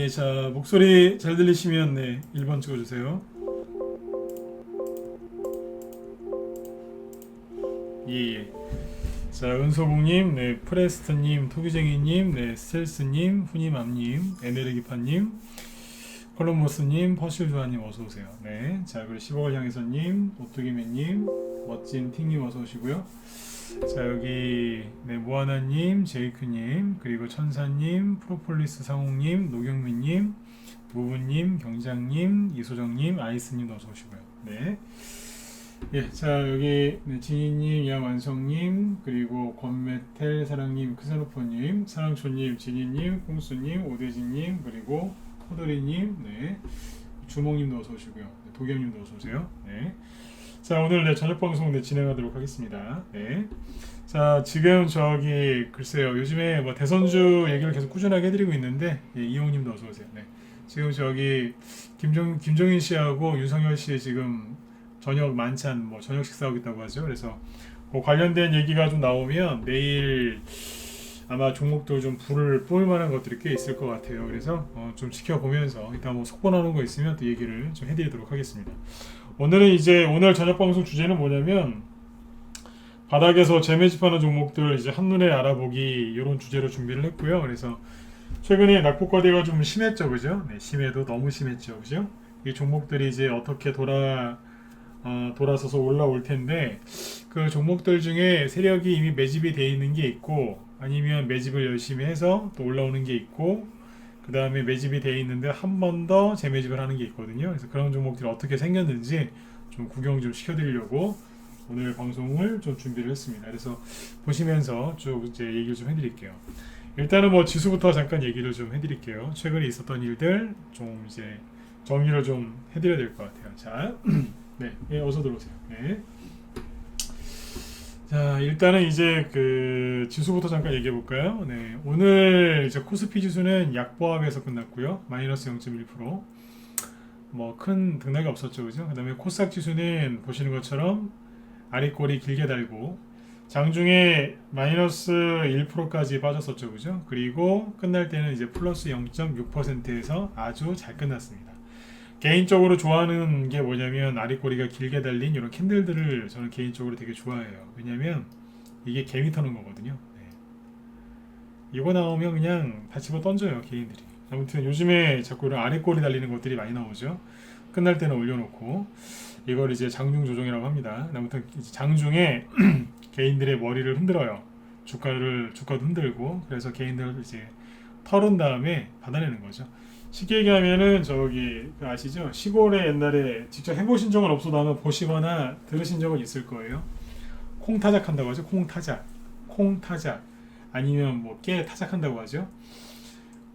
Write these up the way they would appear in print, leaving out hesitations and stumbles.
예, 자, 목소리 잘 들리시면 네, 1번 찍어주세요. 예, 예. 자, 은소국님, 네, 프레스트님, 토기쟁이님, 네, 스텔스님, 후님암님, 에네르기파님, 콜럼버스님, 퍼실조아님 어서오세요. 네, 자, 그리고 10억을 향해서님, 오뚜기맨님, 멋진 팅님 어서오시고요. 자, 여기 네, 모아나님, 제이크님, 그리고 천사님, 프로폴리스 상홍님, 노경민님, 무부님, 경장님, 이소정님, 아이스님 어서 오시고요. 네. 예, 자, 여기 네, 진희님, 양완성님, 그리고 권메텔 사랑님, 크세노포님, 사랑초님, 진희님, 꽁수님, 오대진님, 그리고 포도리님, 네, 주몽님도 어서 오시고요. 네, 도겸님도 어서 오세요. 네. 자, 오늘 네, 저녁 방송 네, 진행하도록 하겠습니다. 네. 자, 지금 저기 글쎄요, 요즘에 뭐 대선주 얘기를 계속 꾸준하게 해드리고 있는데, 예, 이용님도 어서 오세요. 네. 지금 저기 김종인 씨하고 윤석열 씨 지금 저녁 만찬 뭐 저녁 식사하고 있다고 하죠. 그래서 그 관련된 얘기가 좀 나오면 내일 아마 종목들 좀 불을 뿜을 만한 것들이 꽤 있을 것 같아요. 그래서 좀 지켜보면서 일단 뭐 속보 나오는 거 있으면 또 얘기를 좀 해드리도록 하겠습니다. 오늘은 이제 오늘 저녁 방송 주제는 뭐냐면 바닥에서 재매집하는 종목들 이제 한눈에 알아보기 이런 주제로 준비를 했고요. 그래서 최근에 낙폭과대가 좀 심했죠, 그죠? 네, 심해도 너무 심했죠, 그죠? 이 종목들이 이제 어떻게 돌아서서 올라올 텐데 그 종목들 중에 세력이 이미 매집이 돼 있는 게 있고 아니면 매집을 열심히 해서 또 올라오는 게 있고 그 다음에 매집이 돼 있는데 한 번 더 재매집을 하는 게 있거든요. 그래서 그런 종목들이 어떻게 생겼는지 좀 구경 좀 시켜드리려고 오늘 방송을 좀 준비를 했습니다. 그래서 보시면서 쭉 이제 얘기를 좀 해드릴게요. 일단은 뭐 지수부터 잠깐 얘기를 좀 해드릴게요. 최근에 있었던 일들 좀 이제 정리를 좀 해드려야 될 것 같아요. 자, 네, 예, 어서 들어오세요. 네. 자, 일단은 이제 그 지수부터 잠깐 얘기해 볼까요? 네, 오늘 이제 코스피 지수는 약보합에서 끝났고요. 마이너스 0.1%. 뭐 큰 등락이 없었죠, 그죠? 그다음에 코스닥 지수는 보시는 것처럼 아랫꼬리 길게 달고 장중에 마이너스 1%까지 빠졌었죠, 그죠? 그리고 끝날 때는 이제 플러스 0.6%에서 아주 잘 끝났습니다. 개인적으로 좋아하는 게 뭐냐면 아랫꼬리가 길게 달린 이런 캔들들을 저는 개인적으로 되게 좋아해요. 왜냐면 이게 개미 터는 거거든요. 네. 이거 나오면 그냥 다 집어 던져요, 개인들이. 아무튼 요즘에 자꾸 이런 아랫꼬리 달리는 것들이 많이 나오죠. 끝날 때는 올려놓고 이걸 이제 장중 조정이라고 합니다. 아무튼 장중에 개인들의 머리를 흔들어요. 주가도 흔들고 그래서 개인들 이제 털은 다음에 받아내는 거죠. 쉽게 얘기하면은 저기 아시죠? 시골에 옛날에 직접 해보신 적은 없어도 아마 보시거나 들으신 적은 있을 거예요. 콩타작 한다고 하죠. 콩타작 아니면 뭐 깨 타작한다고 하죠.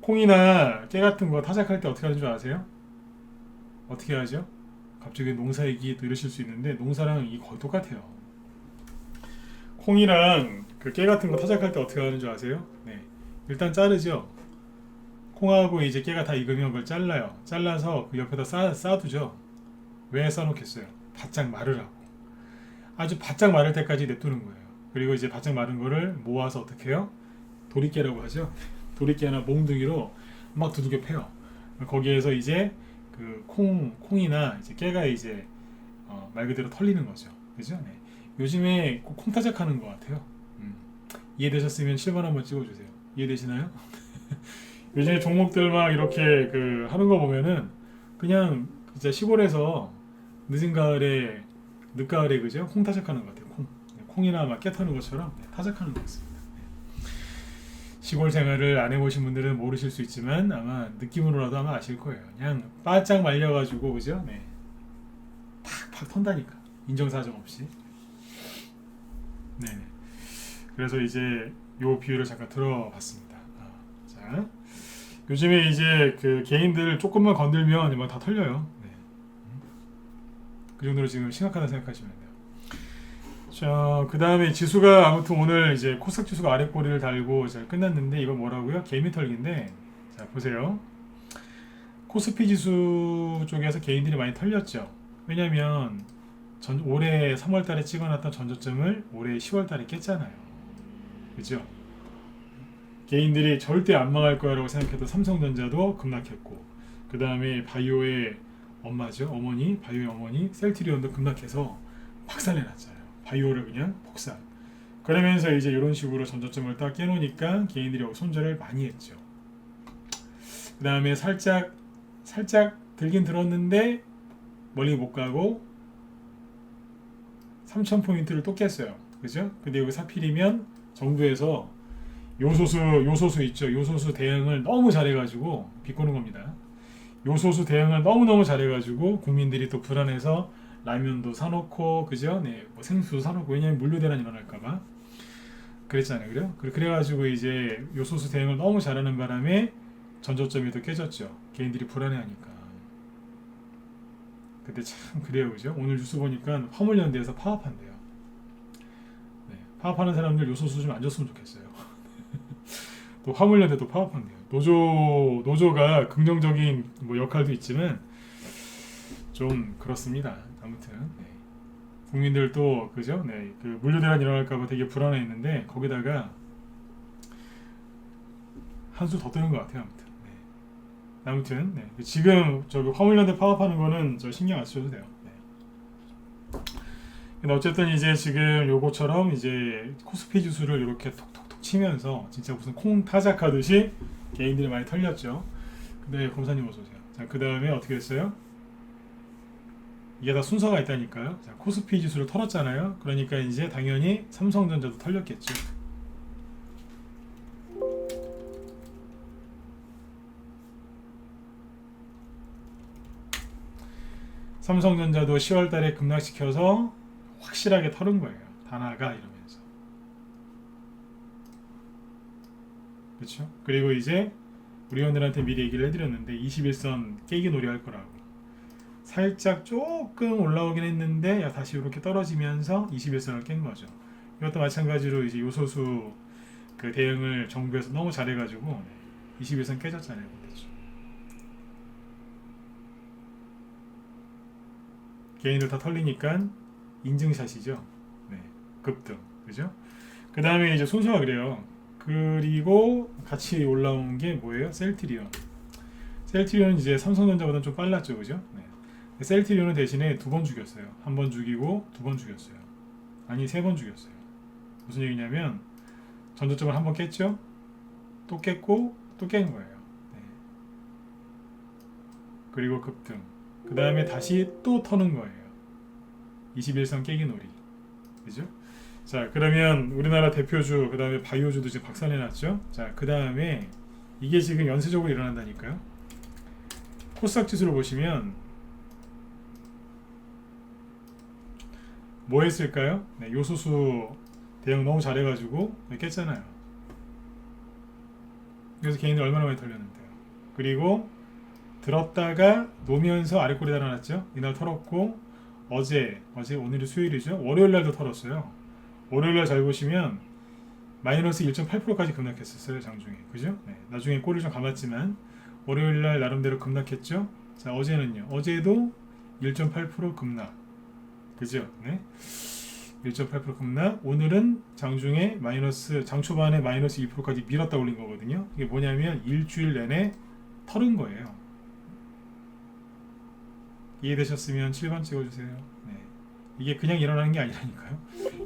콩이나 깨 같은 거 타작할 때 어떻게 하는 줄 아세요? 어떻게 하죠? 갑자기 농사 얘기 또 이러실 수 있는데 농사랑 이 거의 똑같아요. 콩이랑 그 깨 같은 거 타작할 때 어떻게 하는 줄 아세요? 네, 일단 자르죠. 콩하고 이제 깨가 다 익으면 그걸 잘라요. 잘라서 그 옆에다 쌓아두죠. 왜 쌓아놓겠어요? 바짝 마르라고. 아주 바짝 마를 때까지 냅두는 거예요. 그리고 이제 바짝 마른 거를 모아서 어떻게 해요? 도리깨라고 하죠. 도리깨나 몽둥이로 막 두들겨 패요. 거기에서 이제 그 콩이나 이제 깨가 이제 말 그대로 털리는 거죠. 그죠? 네. 요즘에 꼭 콩타작하는 것 같아요. 이해되셨으면 7번 한번 찍어주세요. 이해되시나요? 요즘에 종목들 막 이렇게 그 하는 거 보면은 그냥 진짜 시골에서 늦가을에 그죠? 콩 타작하는 것 같아요. 콩이나 막 깨 타는 것처럼 타작하는 것 같습니다. 시골 생활을 안 해보신 분들은 모르실 수 있지만 아마 느낌으로라도 아마 아실 거예요. 그냥 바짝 말려가지고 그죠? 네, 팍팍 턴다니까 인정사정 없이. 네. 그래서 이제 요 비유를 잠깐 들어봤습니다. 자, 요즘에 이제 그 개인들 조금만 건들면 막 다 털려요. 네. 그 정도로 지금 심각하다 생각하시면 돼요. 자, 그 다음에 지수가 아무튼 오늘 이제 코스닥 지수가 아랫꼬리를 달고 잘 끝났는데 이건 뭐라고요? 개미털기인데 자 보세요. 코스피 지수 쪽에서 개인들이 많이 털렸죠. 왜냐면 올해 3월달에 찍어놨던 전저점을 올해 10월달에 깼잖아요. 그죠? 개인들이 절대 안 망할 거라고 생각했던 삼성전자도 급락했고, 그 다음에 바이오의 엄마죠, 어머니, 바이오의 어머니 셀트리온도 급락해서 박살내놨잖아요. 바이오를 그냥 폭삭. 그러면서 이제 이런 식으로 전저점을 딱 깨놓으니까 개인들이 손절을 많이 했죠. 그 다음에 살짝 들긴 들었는데 멀리 못 가고 3,000포인트를 또 깼어요. 그죠? 근데 여기 하필이면 정부에서 요소수 있죠. 요소수 대응을 너무 잘해가지고 비꼬는 겁니다. 요소수 대응을 너무너무 잘해가지고 국민들이 또 불안해서 라면도 사놓고, 그죠? 네, 뭐 생수도 사놓고, 왜냐면 물류대란 일어날까봐 그랬잖아요. 그래가지고 이제 요소수 대응을 너무 잘하는 바람에 전저점이 더 깨졌죠. 개인들이 불안해하니까. 근데 참 그래요, 그죠? 오늘 뉴스 보니까 화물연대에서 파업한대요. 네, 파업하는 사람들 요소수 좀 안 줬으면 좋겠어요. 또 화물연대도 파업한대요. 노조가 긍정적인 뭐 역할도 있지만 좀 그렇습니다. 아무튼 네. 국민들도 그죠? 네, 그 물류대란 일어날까봐 되게 불안해했는데 거기다가 한수 더 뜨는 것 같아요. 아무튼 네. 지금 저기 화물연대 파업하는 거는 저 신경 안 쓰셔도 돼요. 네. 근데 어쨌든 이제 지금 요거처럼 이제 코스피 지수를 이렇게 톡톡톡 치면서 진짜 무슨 콩 타작하듯이 개인들이 많이 털렸죠. 근데 검사님 어서 오세요. 자, 그 다음에 어떻게 됐어요? 이게 다 순서가 있다니까요. 자, 코스피 지수를 털었잖아요. 그러니까 이제 당연히 삼성전자도 털렸겠죠. 삼성전자도 10월 달에 급락시켜서 확실하게 털은 거예요. 다 나가 이러면서. 그렇죠? 그리고 이제 우리 회원들한테 미리 얘기를 해드렸는데 21선 깨기 놀이 할 거라고. 살짝 조금 올라오긴 했는데 다시 이렇게 떨어지면서 21선을 깬 거죠. 이것도 마찬가지로 이제 요소수 그 대응을 정부에서 너무 잘해가지고 21선 깨졌잖아요. 그렇죠? 개인들 다 털리니까 인증샷이죠. 네, 급등, 그죠? 그 다음에 이제 순서가 그래요. 그리고 같이 올라온 게 뭐예요? 셀트리온. 셀트리온은 이제 삼성전자보다 좀 빨랐죠, 그죠? 네. 셀트리온은 대신에 2번 죽였어요. 한 번 죽이고 2번 죽였어요. 아니 3번 죽였어요. 무슨 얘기냐면 전저점을 한 번 깼죠? 또 깼고 또 깬 거예요. 네. 그리고 급등. 그 다음에 다시 또 터는 거예요. 21선 깨기 놀이. 그죠? 자, 그러면 우리나라 대표주, 그 다음에 바이오주도 지금 박살내놨죠? 자, 그 다음에 이게 지금 연쇄적으로 일어난다니까요. 코스닥 지수를 보시면 뭐 했을까요? 네, 요소수 대응 너무 잘해가지고 깼잖아요. 그래서 개인들 얼마나 많이 털렸는데요. 그리고 들었다가 놓으면서 아래 꼬리 달아났죠. 이날 털었고 어제 오늘이 수요일이죠. 월요일날도 털었어요. 월요일날 잘 보시면 마이너스 1.8%까지 급락했었어요. 장중에. 그죠? 네, 나중에 꼬리를 좀 감았지만 월요일날 나름대로 급락했죠. 자, 어제는요. 어제도 1.8% 급락. 그죠? 네. 1.8% 급락. 오늘은 장중에 장 초반에 마이너스 2%까지 밀었다 올린 거거든요. 이게 뭐냐면 일주일 내내 털은 거예요. 이해되셨으면 7번 찍어주세요. 네. 이게 그냥 일어나는 게 아니라니까요.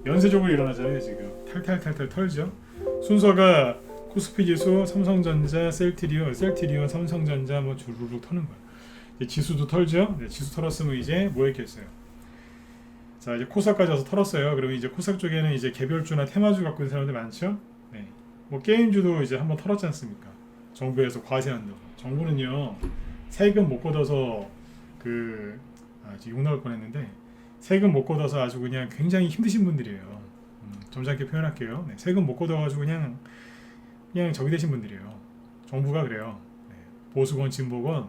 연쇄적으로 일어나잖아요. 지금 탈탈 털죠. 순서가 코스피지수, 삼성전자, 셀트리온, 삼성전자 뭐 주르륵 터는 거예요. 이제 지수도 털죠. 네, 지수 털었으면 이제 뭐 했겠어요. 자, 이제 코스닥까지 와서 털었어요. 그러면 이제 코스닥 쪽에는 이제 개별주나 테마주 갖고 있는 사람들 많죠. 네. 뭐 게임주도 이제 한번 털었지 않습니까? 정부에서 과세한다고. 정부는요 세금 못 걷어서 지금 욕 나올 뻔했는데 세금 못 걷어서 아주 그냥 굉장히 힘드신 분들이에요. 점잖게 표현할게요. 네, 세금 못 걷어가지고 그냥 저기 되신 분들이에요. 정부가 그래요. 네, 보수건 진보건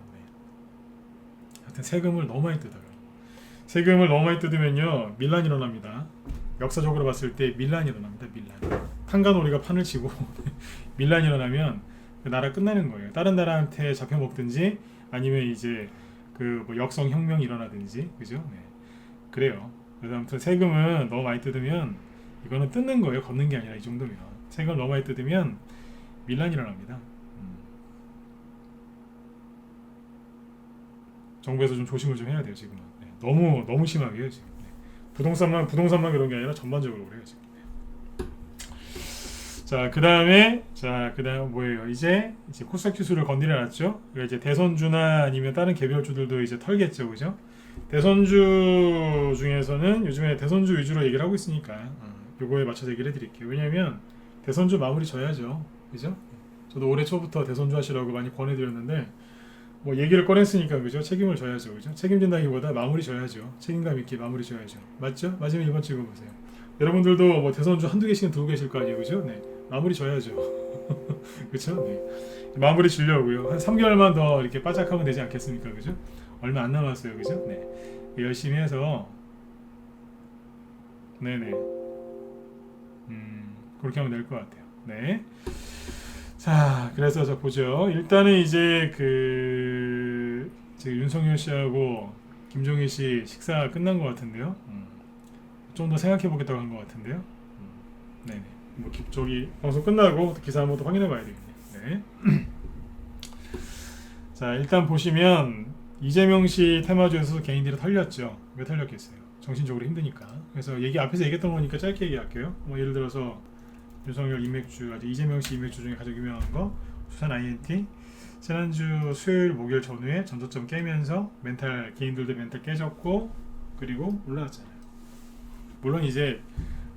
하여튼 세금을 너무 많이 뜯어요. 세금을 너무 많이 뜯으면요 밀란이 일어납니다. 역사적으로 봤을 때 밀란이 일어납니다. 밀란. 판가놀이가 판을 치고 밀란이 일어나면 그 나라 끝나는 거예요. 다른 나라한테 잡혀 먹든지 아니면 이제 뭐 역성 혁명이 일어나든지, 그죠? 네. 그래요. 그래서 아무튼 세금은 너무 많이 뜯으면 이거는 뜯는 거예요. 걷는 게 아니라 이 정도면 세금을 너무 많이 뜯으면 밀란이 일어납니다. 정부에서 좀 조심을 좀 해야 돼요 지금은. 네. 너무 심하게요 지금. 네. 부동산만 그런 게 아니라 전반적으로 그래요 지금. 자, 그다음 뭐예요? 이제 코스닥 지수를 건드려 놨죠. 그러니까 이제 대선주나 아니면 다른 개별주들도 이제 털겠죠, 그죠? 대선주 중에서는 요즘에 대선주 위주로 얘기를 하고 있으니까 요거에 맞춰서 얘기를 해드릴게요. 왜냐하면 대선주 마무리 져야죠, 그죠? 저도 올해 초부터 대선주 하시라고 많이 권해드렸는데 뭐 얘기를 꺼냈으니까 그죠? 책임을 져야죠, 그죠? 책임진다기보다 마무리 져야죠. 책임감 있게 마무리 져야죠. 맞죠? 맞으면 1번 찍어보세요. 여러분들도 뭐 대선주 한두 개씩은 두고 계실 거 아니에요, 그죠? 네. 마무리 져야죠. 그렇죠? 네. 마무리 지려고요. 한 3개월만 더 이렇게 바짝하면 되지 않겠습니까? 그죠? 얼마 안 남았어요. 그죠? 네. 열심히 해서 네네. 그렇게 하면 될 것 같아요. 네. 자, 그래서 저 보죠. 일단은 이제 지금 윤석열 씨하고 김종희 씨 식사 끝난 것 같은데요. 좀 더 생각해 보겠다고 한 것 같은데요. 네네. 뭐 저기 방송 끝나고 기사 한번 더 확인해 봐야 되겠네요. 네. 자, 일단 보시면 이재명 씨 테마주에서 개인들이 털렸죠. 왜 털렸겠어요? 정신적으로 힘드니까. 그래서 앞에서 얘기했던 거니까 짧게 얘기할게요. 뭐 예를 들어서 윤석열 인맥주, 이재명 씨 인맥주 중에 가장 유명한 거 수산 INT. 지난주 수요일 목요일 전후에 전저점 깨면서 개인들도 멘탈 깨졌고 그리고 올라왔잖아요. 물론 이제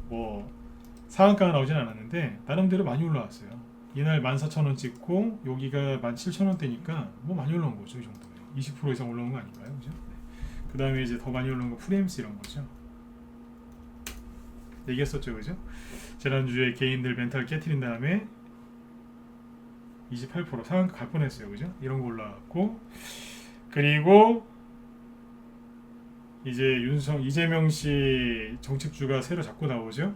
뭐 상한가가 나오진 않았는데 나름대로 많이 올라왔어요. 이날 14,000원 찍고 여기가 17,000원대니까 뭐 많이 올라온 거죠. 이 정도면 20% 이상 올라온 거 아닌가요? 그죠? 네. 그 다음에 이제 더 많이 올라온 거 프레임스 이런 거죠. 얘기했었죠, 그죠? 지난주에 개인들 멘탈 깨트린 다음에 28% 상한가 갈 뻔했어요, 그죠? 이런 거 올라왔고 그리고 이제 이재명 씨 정책주가 새로 자꾸 나오죠.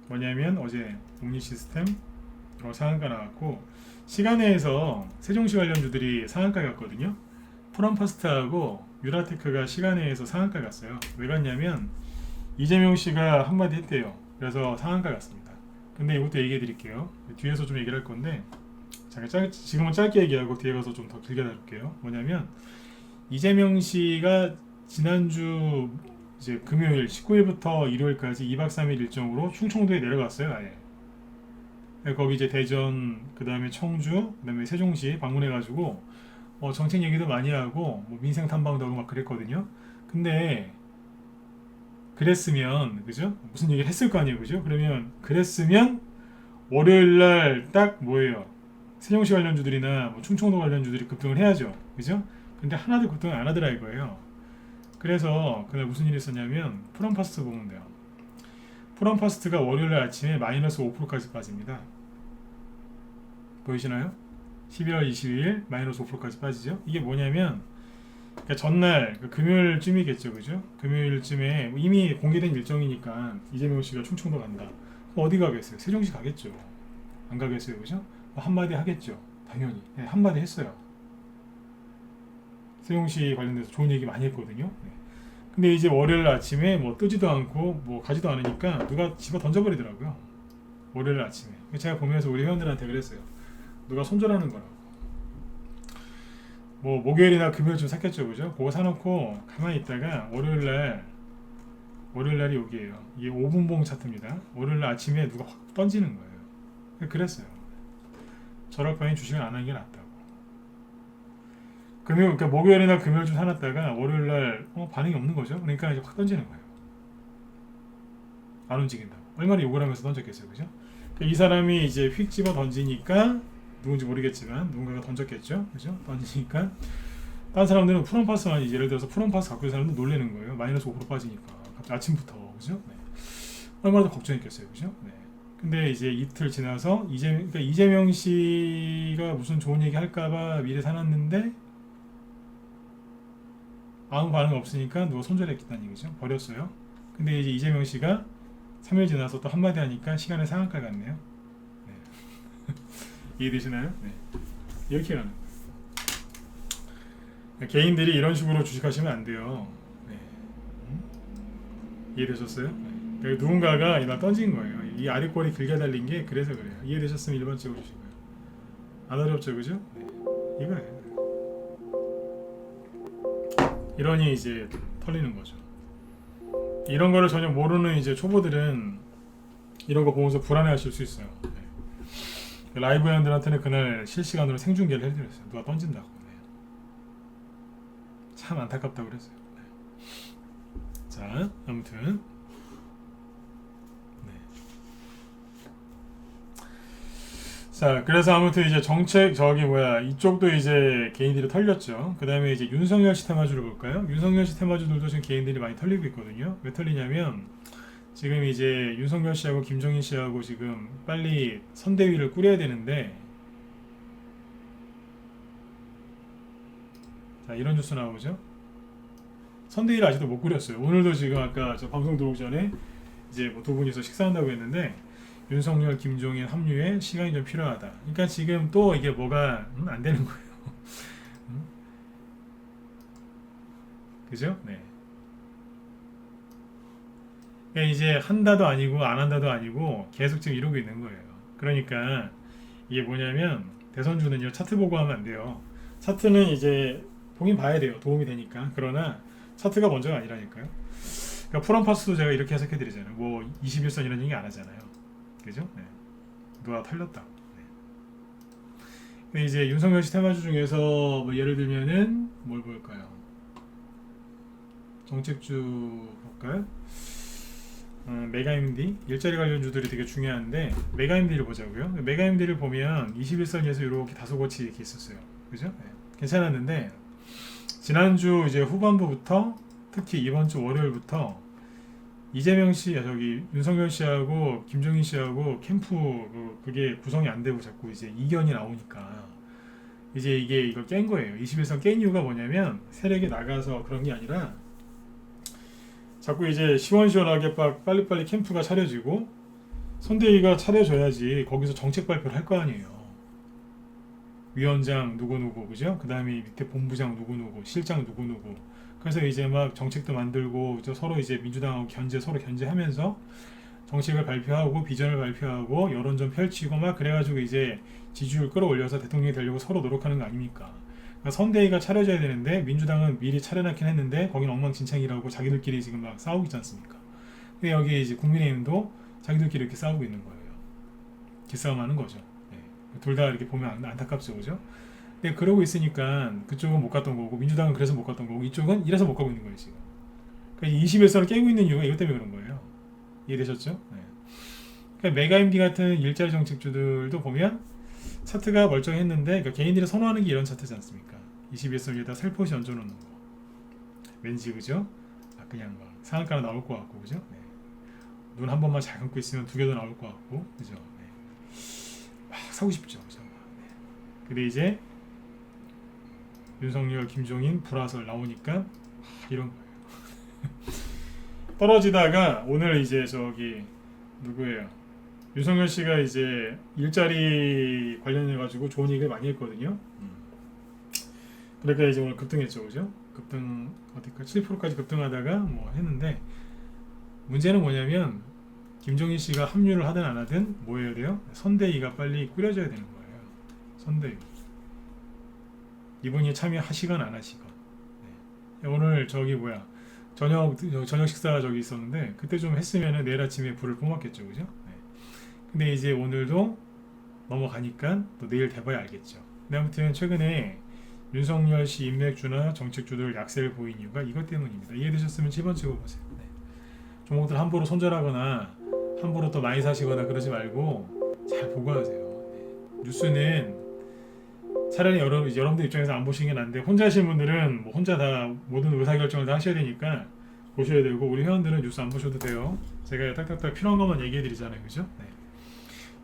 뭐냐면 어제 옥리시스템 상한가 나왔고 시간외에서 세종시 관련주들이 상한가 갔거든요. 프롬퍼스트하고 유라테크가 시간외에서 상한가 갔어요. 왜 갔냐면 이재명 씨가 한마디 했대요. 그래서 상한가 갔습니다. 근데 이것도 얘기해 드릴게요. 뒤에서 좀 얘기를 할 건데 지금은 짧게 얘기하고 뒤에 가서 좀 더 길게 다룰게요. 뭐냐면 이재명 씨가 지난주 이제 금요일 19일부터 일요일까지 2박 3일 일정으로 충청도에 내려갔어요. 아예. 거기 이제 대전, 그 다음에 청주, 그 다음에 세종시 방문해가지고 정책 얘기도 많이 하고 뭐 민생 탐방도 하고 막 그랬거든요. 근데 그랬으면 그죠? 무슨 얘기를 했을 거 아니에요, 그죠? 그러면 그랬으면 월요일날 딱 뭐예요? 세종시 관련주들이나 뭐 충청도 관련주들이 급등을 해야죠, 그죠? 근데 하나도 급등을 안 하더라 이거예요. 그래서 그날 무슨 일이 있었냐면 프롬퍼스트 보면 돼요. 프롬퍼스트가 월요일 아침에 마이너스 5%까지 빠집니다. 보이시나요? 12월 22일 마이너스 5%까지 빠지죠. 이게 뭐냐면 그러니까 전날 금요일쯤이겠죠, 그죠? 금요일쯤에 이미 공개된 일정이니까 이재명 씨가 충청도 간다. 어디 가겠어요? 세종시 가겠죠. 안 가겠어요, 그죠? 한마디 하겠죠, 당연히. 네, 한마디 했어요. 세종시 관련돼서 좋은 얘기 많이 했거든요. 네. 근데 이제 월요일 아침에 뭐 뜨지도 않고 뭐 가지도 않으니까 누가 집어 던져버리더라고요. 월요일 아침에. 제가 보면서 우리 회원들한테 그랬어요. 누가 손절하는 거라고. 뭐 목요일이나 금요일쯤 샀겠죠, 그죠? 그거 사놓고 가만히 있다가 월요일날이 여기에요. 이게 5분봉 차트입니다. 월요일 아침에 누가 확 던지는 거예요. 그랬어요. 저럴 바엔 주식을 안 하는 게 낫다고. 그러니까 목요일이나 금요일쯤 사놨다가 월요일날 반응이 없는 거죠. 그러니까 이제 확 던지는 거예요. 안 움직인다고. 얼마나 욕을 하면서 던졌겠어요, 그죠? 그러니까 이 사람이 이제 휙 집어 던지니까 누군지 모르겠지만 누군가가 던졌겠죠, 그죠? 던지니까 다른 사람들은 프롬파스만 예를 들어서 프롬파스 갖고 있는 사람들 놀래는 거예요. 마이너스 5% 빠지니까 갑자기 아침부터, 그죠? 네. 얼마나 더 걱정했겠어요, 그죠? 네. 근데 이제 이틀 지나서 그러니까 이재명 씨가 무슨 좋은 얘기 할까봐 미리 사놨는데 아무 반응 없으니까 누가 손절했다는 얘기죠. 버렸어요. 근데 이제 이재명 씨가 3일 지나서 또 한마디 하니까 시간의 상한가 같네요. 네. 이해되시나요? 네. 이렇게 가는 거예요. 개인들이 이런 식으로 주식하시면 안 돼요. 네. 이해되셨어요? 네. 누군가가 이날 던진 거예요. 이 아래 꼬리 길게 달린 게 그래서 그래요. 이해되셨으면 1번 찍어주시고요. 안 어렵죠, 그죠? 네. 이거예요. 이러니 이제 털리는 거죠. 이런 거를 전혀 모르는 이제 초보들은 이런 거 보면서 불안해하실 수 있어요. 네. 라이브 회원들한테는 그날 실시간으로 생중계를 해드렸어요. 누가 던진다고. 네. 참 안타깝다고 그랬어요. 네. 자, 아무튼 네. 자, 그래서 아무튼 이제 정책 이쪽도 이제 개인들이 털렸죠. 그 다음에 이제 윤석열 씨 테마주를 볼까요? 윤석열 씨 테마주들도 지금 개인들이 많이 털리고 있거든요. 왜 털리냐면 지금 이제 윤석열 씨하고 김종인 씨하고 지금 빨리 선대위를 꾸려야 되는데, 자, 이런 뉴스 나오죠. 선대위를 아직도 못 꾸렸어요. 오늘도 지금 아까 저 방송 들어오기 전에 이제 뭐 두 분이서 식사한다고 했는데 윤석열, 김종인 합류에 시간이 좀 필요하다. 그러니까 지금 또 이게 뭐가 안 되는 거예요. 그죠? 네. 그러니까 이제 한다도 아니고 안 한다도 아니고 계속 지금 이러고 있는 거예요. 그러니까 이게 뭐냐면 대선주는요, 차트 보고 하면 안 돼요. 차트는 이제 보긴 봐야 돼요. 도움이 되니까. 그러나 차트가 먼저가 아니라니까요. 그러니까 프롬파스도 제가 이렇게 해석해 드리잖아요. 뭐 21선 이런 얘기 안 하잖아요. 그죠? 네. 누가 털렸다. 네. 근데 이제 윤석열 씨 테마주 중에서 뭐 예를 들면은 뭘 볼까요? 정책주 볼까요? 메가임디 일자리 관련주들이 되게 중요한데 메가임디를 보자고요. 메가임디를 보면 21선에서 이렇게 다소거치 이렇게 있었어요. 그죠? 네. 괜찮았는데 지난주 이제 후반부부터 특히 이번 주 월요일부터 이재명 씨, 윤석열 씨하고 김종인 씨하고 캠프 그게 구성이 안 되고 자꾸 이제 이견이 나오니까 이제 이걸 깬 거예요. 21선 깬 이유가 뭐냐면 세력이 나가서 그런 게 아니라 자꾸 이제 시원시원하게 빨리빨리 캠프가 차려지고 선대위가 차려져야지 거기서 정책 발표를 할 거 아니에요. 위원장 누구누구, 그죠? 그 다음에 밑에 본부장 누구누구, 실장 누구누구. 그래서 이제 막 정책도 만들고 서로 이제 민주당하고 서로 견제하면서 정책을 발표하고 비전을 발표하고 여론전 펼치고 막 그래가지고 이제 지지율 끌어올려서 대통령이 되려고 서로 노력하는 거 아닙니까? 그러니까 선대위가 차려져야 되는데 민주당은 미리 차려놨긴 했는데 거기는 엉망진창이라고 자기들끼리 지금 막 싸우고 있지 않습니까? 근데 여기 이제 국민의힘도 자기들끼리 이렇게 싸우고 있는 거예요. 기싸움하는 거죠. 네. 둘 다 이렇게 보면 안타깝죠, 그죠? 근데 그러고 있으니까 그쪽은 못 갔던 거고 민주당은 그래서 못 갔던 거고 이쪽은 이래서 못 가고 있는 거예요 지금. 그러니까 21선을 깨고 있는 이유가 이것 때문에 그런 거예요. 이해되셨죠? 네. 그러니까 메가임디 같은 일자리 정책주들도 보면 차트가 멀쩡했는데 그러니까 개인들이 선호하는 게 이런 차트지 않습니까? 21선 위에다 살포시 얹어놓는 거. 왠지 그죠? 그냥 막 상한가는 나올 것 같고 그죠? 네. 눈 한 번만 잘 감고 있으면 두 개 더 나올 것 같고 그죠? 네. 막 사고 싶죠, 그죠? 네. 근데 이제 윤석열, 김종인 불화설 나오니까 이런 거예요. 떨어지다가 오늘 이제 누구예요? 윤석열 씨가 이제 일자리 관련해 가지고 좋은 얘기를 많이 했거든요. 그러니까 이제 오늘 급등했죠, 그죠? 급등 어디까지 7%까지 급등하다가 뭐 했는데 문제는 뭐냐면 김종인 씨가 합류를 하든 안 하든 뭐 해야 돼요? 선대위가 빨리 꾸려져야 되는 거예요. 선대위. 이분이 참여하시건 안 하시건. 네. 오늘 저녁 식사 있었는데 그때 좀 했으면은 내일 아침에 불을 뿜었겠죠, 그죠? 네. 근데 이제 오늘도 넘어가니까 또 내일 돼봐야 알겠죠. 근데 아무튼 최근에 윤석열 씨 인맥주나 정책주들 약세를 보인 이유가 이것 때문입니다. 이해되셨으면 7번 찍어보세요. 네. 종목들 함부로 손절하거나 함부로 또 많이 사시거나 그러지 말고 잘 보고 하세요. 네. 뉴스는 차라리 여러분들 입장에서 안 보시는 게 난데 혼자 하시는 분들은 뭐 혼자 다 모든 의사결정을 다 하셔야 되니까 보셔야 되고 우리 회원들은 뉴스 안 보셔도 돼요. 제가 딱딱딱 필요한 것만 얘기해 드리잖아요, 그죠? 네.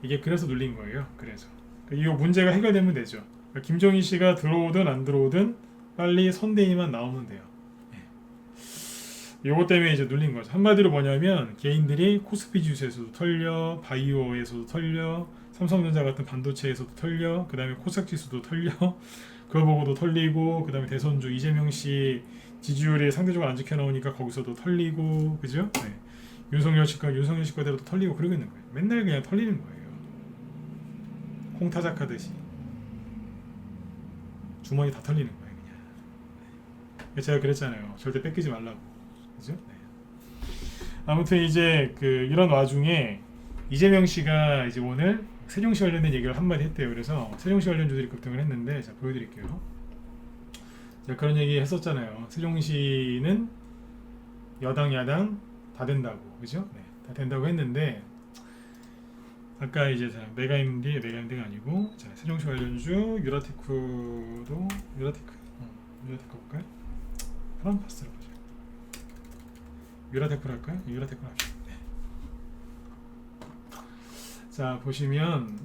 이게 그래서 눌린 거예요. 그래서 이 문제가 해결되면 되죠. 그러니까 김종인 씨가 들어오든 안 들어오든 빨리 선대위만 나오면 돼요. 네. 요거 때문에 이제 눌린 거죠. 한마디로 뭐냐면 개인들이 코스피 지수에서도 털려, 바이오에서도 털려, 삼성전자 같은 반도체에서도 털려, 그 다음에 코스닥 지수도 털려, 그거 보고도 털리고, 그 다음에 대선주 이재명 씨 지지율이 상대적으로 안 지켜 나오니까 거기서도 털리고, 그죠? 네. 윤석열 치과대로 또 털리고 그러고 있는 거예요. 맨날 그냥 털리는 거예요. 콩 타작하듯이 주머니 다 털리는 거예요. 그냥 제가 그랬잖아요. 절대 뺏기지 말라고. 그죠? 네. 아무튼 이제 이런 와중에 이재명 씨가 이제 오늘 세종시 관련된 얘기를 한마디 했대요. 그래서 세종시 관련주들이 급등을 했는데, 자 보여드릴게요. 자, 그런 얘기 했었잖아요. 세종시는 여당 야당 다 된다고, 그죠? 네, 다 된다고 했는데, 아까 이제 메가임디가 아니고, 자 세종시 관련주 유라테크도 유라테크 볼까요? 프롬파스트로 보죠. 유라테크로 할까요? 유라테크로 합시다. 네. 자 보시면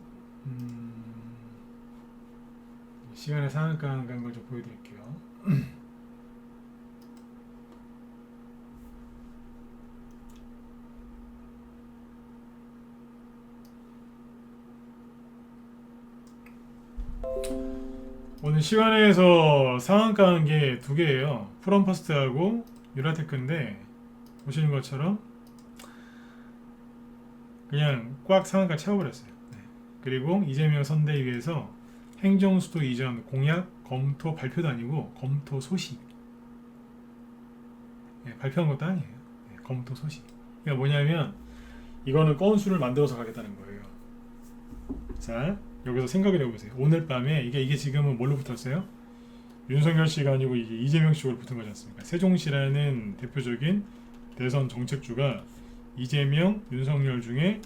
시간의 상한가 간 걸 좀 보여드릴게요. 오늘 시간에서 상한가 한 게 두 개예요. 프롬퍼스트하고 유라테크인데 보시는 것처럼 그냥 꽉 상한가 채워버렸어요. 네. 그리고 이재명 선대위에서 행정수도 이전 공약 검토 발표도 아니고 검토 소식. 네, 발표한 것도 아니에요. 네, 검토 소식. 그러니까 뭐냐면 이거는 건수를 만들어서 가겠다는 거예요. 자 여기서 생각을 해보세요. 오늘 밤에 이게 지금은 뭘로 붙었어요? 윤석열 씨가 아니고 이게 이재명 씨로 붙은 거지 않습니까? 세종시라는 대표적인 대선 정책주가 이재명, 윤석열 중에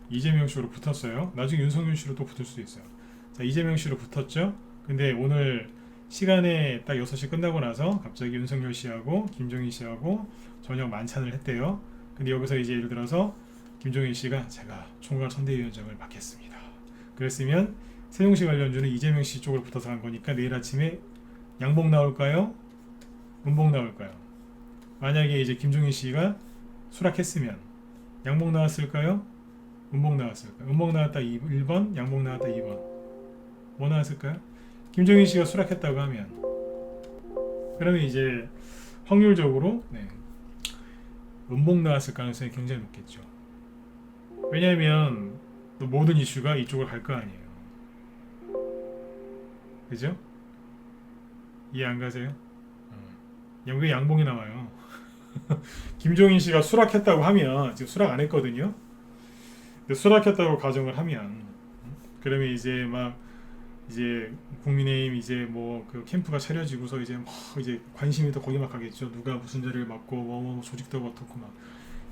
이재명 씨로 붙었어요. 나중에 윤석열 씨로 또 붙을 수도 있어요. 자, 이재명 씨로 붙었죠. 근데 오늘 시간에 딱 6시 끝나고 나서 갑자기 윤석열 씨하고 김종인 씨하고 저녁 만찬을 했대요. 근데 여기서 이제 예를 들어서 김종인 씨가 제가 총괄 선대위원장을 맡겠습니다. 그랬으면 세종시 관련주는 이재명 씨 쪽으로 붙어서 간 거니까 내일 아침에 양봉 나올까요? 음봉 나올까요? 만약에 이제 김종인 씨가 수락했으면 양봉 나왔을까요? 음봉 나왔을까요? 음봉 나왔다 1번, 양봉 나왔다 2번. 뭐 나왔을까요? 김종인 씨가 수락했다고 하면 그러면 이제 확률적으로 음봉 나왔을 가능성이 굉장히 높겠죠. 왜냐하면 또 모든 이슈가 이쪽으로 갈 거 아니에요. 그죠? 이해 안 가세요? 왜 양봉이 나와요? 김종인 씨가 수락했다고 하면 지금 수락 안 했거든요. 근데 수락했다고 가정을 하면 그러면 이제 국민의힘 이제 그 캠프가 차려지고서 이제 관심이 더 거기 막 가겠죠. 누가 무슨 자리를 맡고 뭐 조직도 어떻고 막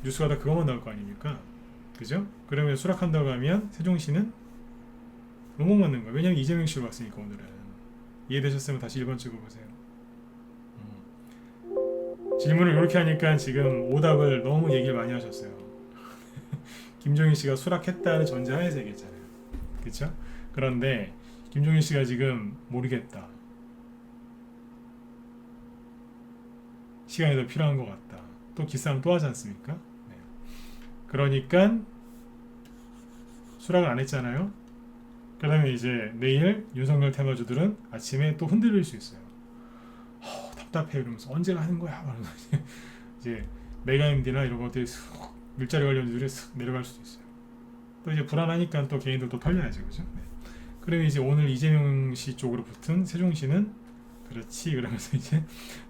뉴스가 다 그것만 나올 거 아닙니까? 그죠? 그러면 수락한다고 하면 세종시는 음봉 맞는 거예요. 왜냐면 이재명 씨로 왔으니까 오늘은. 이해되셨으면 다시 1번 찍어보세요. 질문을 이렇게 하니까 지금 오답을 너무 얘기를 많이 하셨어요. 김종인 씨가 수락했다는 전제하에서 얘기했잖아요. 그렇죠? 그런데 김종인 씨가 지금 모르겠다. 시간이 더 필요한 것 같다. 또 기싸움 또 하지 않습니까? 네. 그러니까 수락을 안 했잖아요. 그러면 이제 내일 윤석열 테마주들은 아침에 또 흔들릴 수 있어요. 답답해 이러면서 언제가 하는 거야? 이제 메가임디나 이런 것들이 일자리 관련주들이 내려갈 수도 있어요. 또 이제 불안하니까 또 개인들도 털려야죠, 그죠? 네. 그러면 이제 오늘 이재명 씨 쪽으로 붙은 세종시는 그렇지 그러면서 이제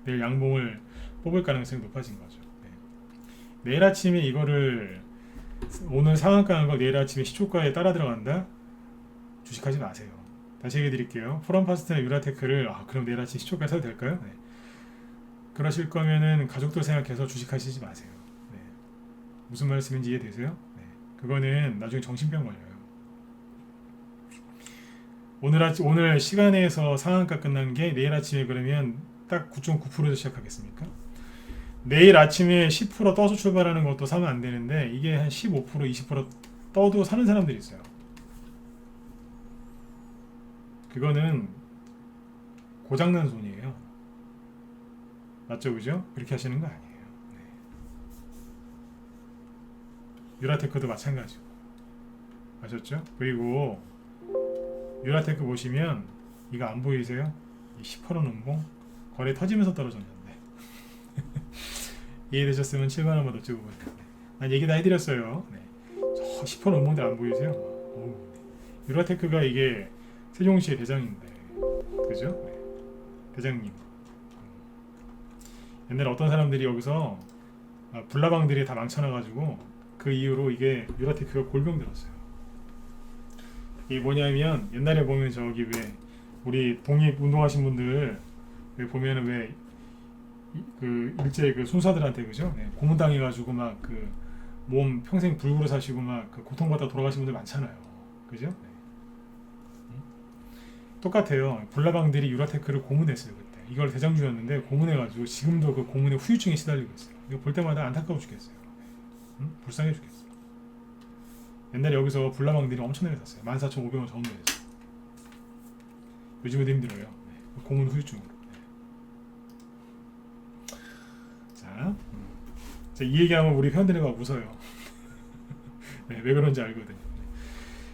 내일 양봉을 뽑을 가능성이 높아진 거죠. 네. 내일 아침에 이거를 오늘 상한가 한 거 내일 아침에 시초가에 따라 들어간다? 주식하지 마세요. 다시 얘기해 드릴게요. 프롬파스트나 유라테크를 그럼 내일 아침 시초가에 사도 될까요? 네. 그러실 거면은 가족들 생각해서 주식하시지 마세요. 네. 무슨 말씀인지 이해되세요? 네. 그거는 나중에 정신병 걸려요. 오늘 시간에서 상한가 끝난 게 내일 아침에 그러면 딱 9.9%에서 시작하겠습니까? 내일 아침에 10% 떠서 출발하는 것도 사면 안 되는데 이게 한 15%, 20% 떠도 사는 사람들이 있어요. 그거는 고장난 손이에요. 맞죠, 그죠? 그렇게 하시는 거 아니에요. 네. 유라테크도 마찬가지고. 아셨죠? 그리고 유라테크 보시면 이거 안 보이세요? 10% 음봉 거래 터지면서 떨어졌는데 이해되셨으면 7만 원만 더 찍어보세요. 난 얘기 다 해드렸어요. 네. 저 10호 넘는데 안 보이세요? 유라테크가 이게 세종시의 대장인데, 그죠? 네. 대장님. 옛날에 어떤 사람들이 여기서 불나방들이 다 망쳐놔가지고 그 이후로 이게 유라테크가 골병 들었어요. 이게 뭐냐면 옛날에 보면 저기 왜 우리 독립 운동하신 분들 왜 보면은 왜 그 일제 그 순사들한테 그죠? 네. 고문당해가지고 막 그 몸 평생 불구로 사시고 막 그 고통받다 돌아가신 분들 많잖아요. 그죠? 네. 똑같아요. 불나방들이 유라테크를 고문했어요 그때. 이걸 대장주였는데 고문해가지고 지금도 그 고문의 후유증에 시달리고 있어요. 이거 볼 때마다 안타까워 죽겠어요. 응? 불쌍해 죽겠어요. 옛날에 여기서 불나방들이 엄청나게 샀어요. 14,500원 전후에서. 요즘에도 힘들어요. 네. 고문 후유증으로. 네. 자, 이 얘기하면 우리 회원들이 막 웃어요. 네, 왜 그런지 알거든요.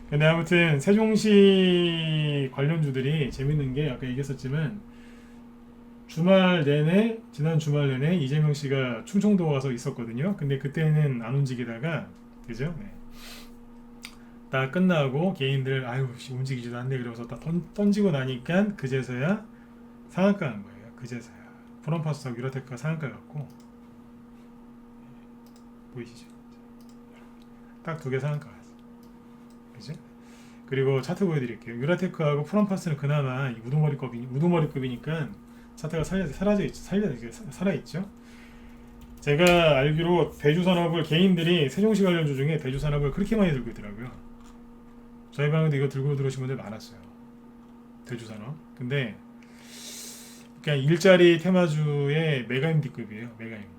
근데 아무튼 세종시 관련주들이 재밌는 게 아까 얘기했었지만 지난 주말 내내 이재명 씨가 충청도 가서 있었거든요. 근데 그때는 안 움직이다가 그죠? 네. 다 끝나고 개인들 아유 움직이지도 않네 그러면서 다 던지고 나니까 그제서야 상한가 한 거예요. 그제서야 프롬파스하고 유라테크가 상한가 갔고 보이시죠? 딱 두 개 상한가 갔어요. 그죠? 그리고 차트 보여드릴게요. 유라테크하고 프롬파스는 그나마 우두머리급이니까 차트가 살아있죠. 제가 알기로 대주산업을 개인들이 세종시 관련주 중에 대주산업을 그렇게 많이 들고 있더라고요. 저희 방에도 이거 들고 들어오신 분들 많았어요. 대주산업. 근데 그냥 일자리 테마주의 메가임디급이에요. 메가임디.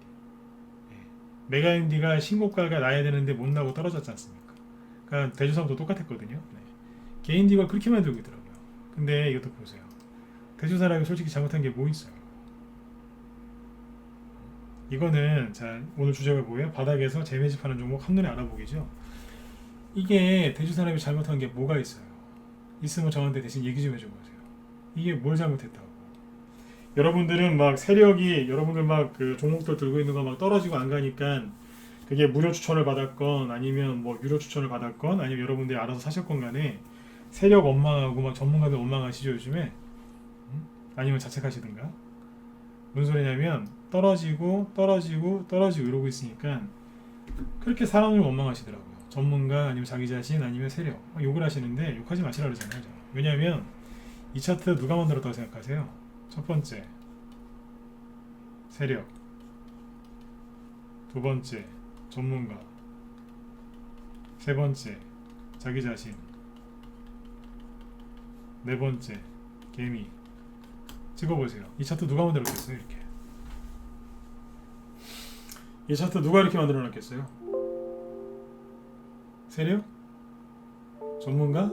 메가임디가 신고가가 나야 되는데 못 나고 떨어졌지 않습니까? 그러니까 대주산업도 똑같았거든요. 네. 개인디 이걸 그렇게 많이 들고 있더라고요. 근데 이것도 보세요. 대주산업이 솔직히 잘못한 게 뭐 있어요? 이거는 자 오늘 주제가 뭐예요? 바닥에서 재매집하는 종목 한눈에 알아보기죠. 이게 대주산업이 잘못한 게 뭐가 있어요? 있으면 저한테 대신 얘기 좀 해줘보세요. 이게 뭘 잘못했다고? 여러분들은 막 세력이 여러분들 막 그 종목들 들고 있는 거 막 떨어지고 안 가니까 그게 무료 추천을 받았건 아니면 뭐 유료 추천을 받았건 아니면 여러분들이 알아서 사셨건 간에 세력 원망하고 막 전문가들 원망하시죠 요즘에? 아니면 자책하시든가? 무슨 소리냐면 떨어지고 이러고 있으니까 그렇게 사람을 원망하시더라고요. 전문가 아니면 자기 자신 아니면 세력 욕을 하시는데 욕하지 마시라 그러잖아요. 왜냐하면 이 차트 누가 만들었다고 생각하세요? 첫 번째 세력, 두 번째 전문가, 세 번째 자기 자신, 네 번째 개미. 찍어보세요. 이 차트 누가 만들었겠어요? 이렇게 이 차트 누가 이렇게 만들어놨겠어요? 세력? 전문가?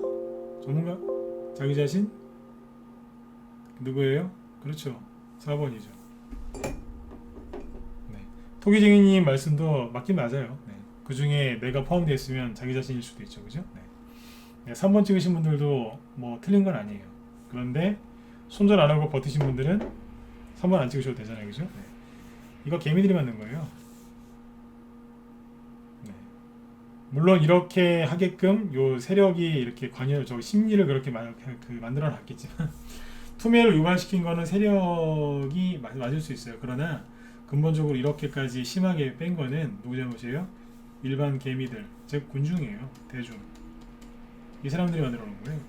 자기 자신? 누구예요? 그렇죠. 4번이죠. 네. 토기쟁이님 말씀도 맞긴 맞아요. 네. 그 중에 내가 포함되어 있으면 자기 자신일 수도 있죠. 그죠? 네. 네. 3번 찍으신 분들도 뭐 틀린 건 아니에요. 그런데 손절 안 하고 버티신 분들은 3번 안 찍으셔도 되잖아요. 그죠? 네. 이거 개미들이 만든 거예요. 네. 물론 이렇게 하게끔 요 세력이 이렇게 심리를 그렇게 만들어 놨겠지만 투매를 유발시킨 거는 세력이 맞을 수 있어요. 그러나 근본적으로 이렇게까지 심하게 뺀 거는 누구 잘못이에요? 일반 개미들, 즉 군중이에요. 대중. 이 사람들이 만들어 놓은 거예요.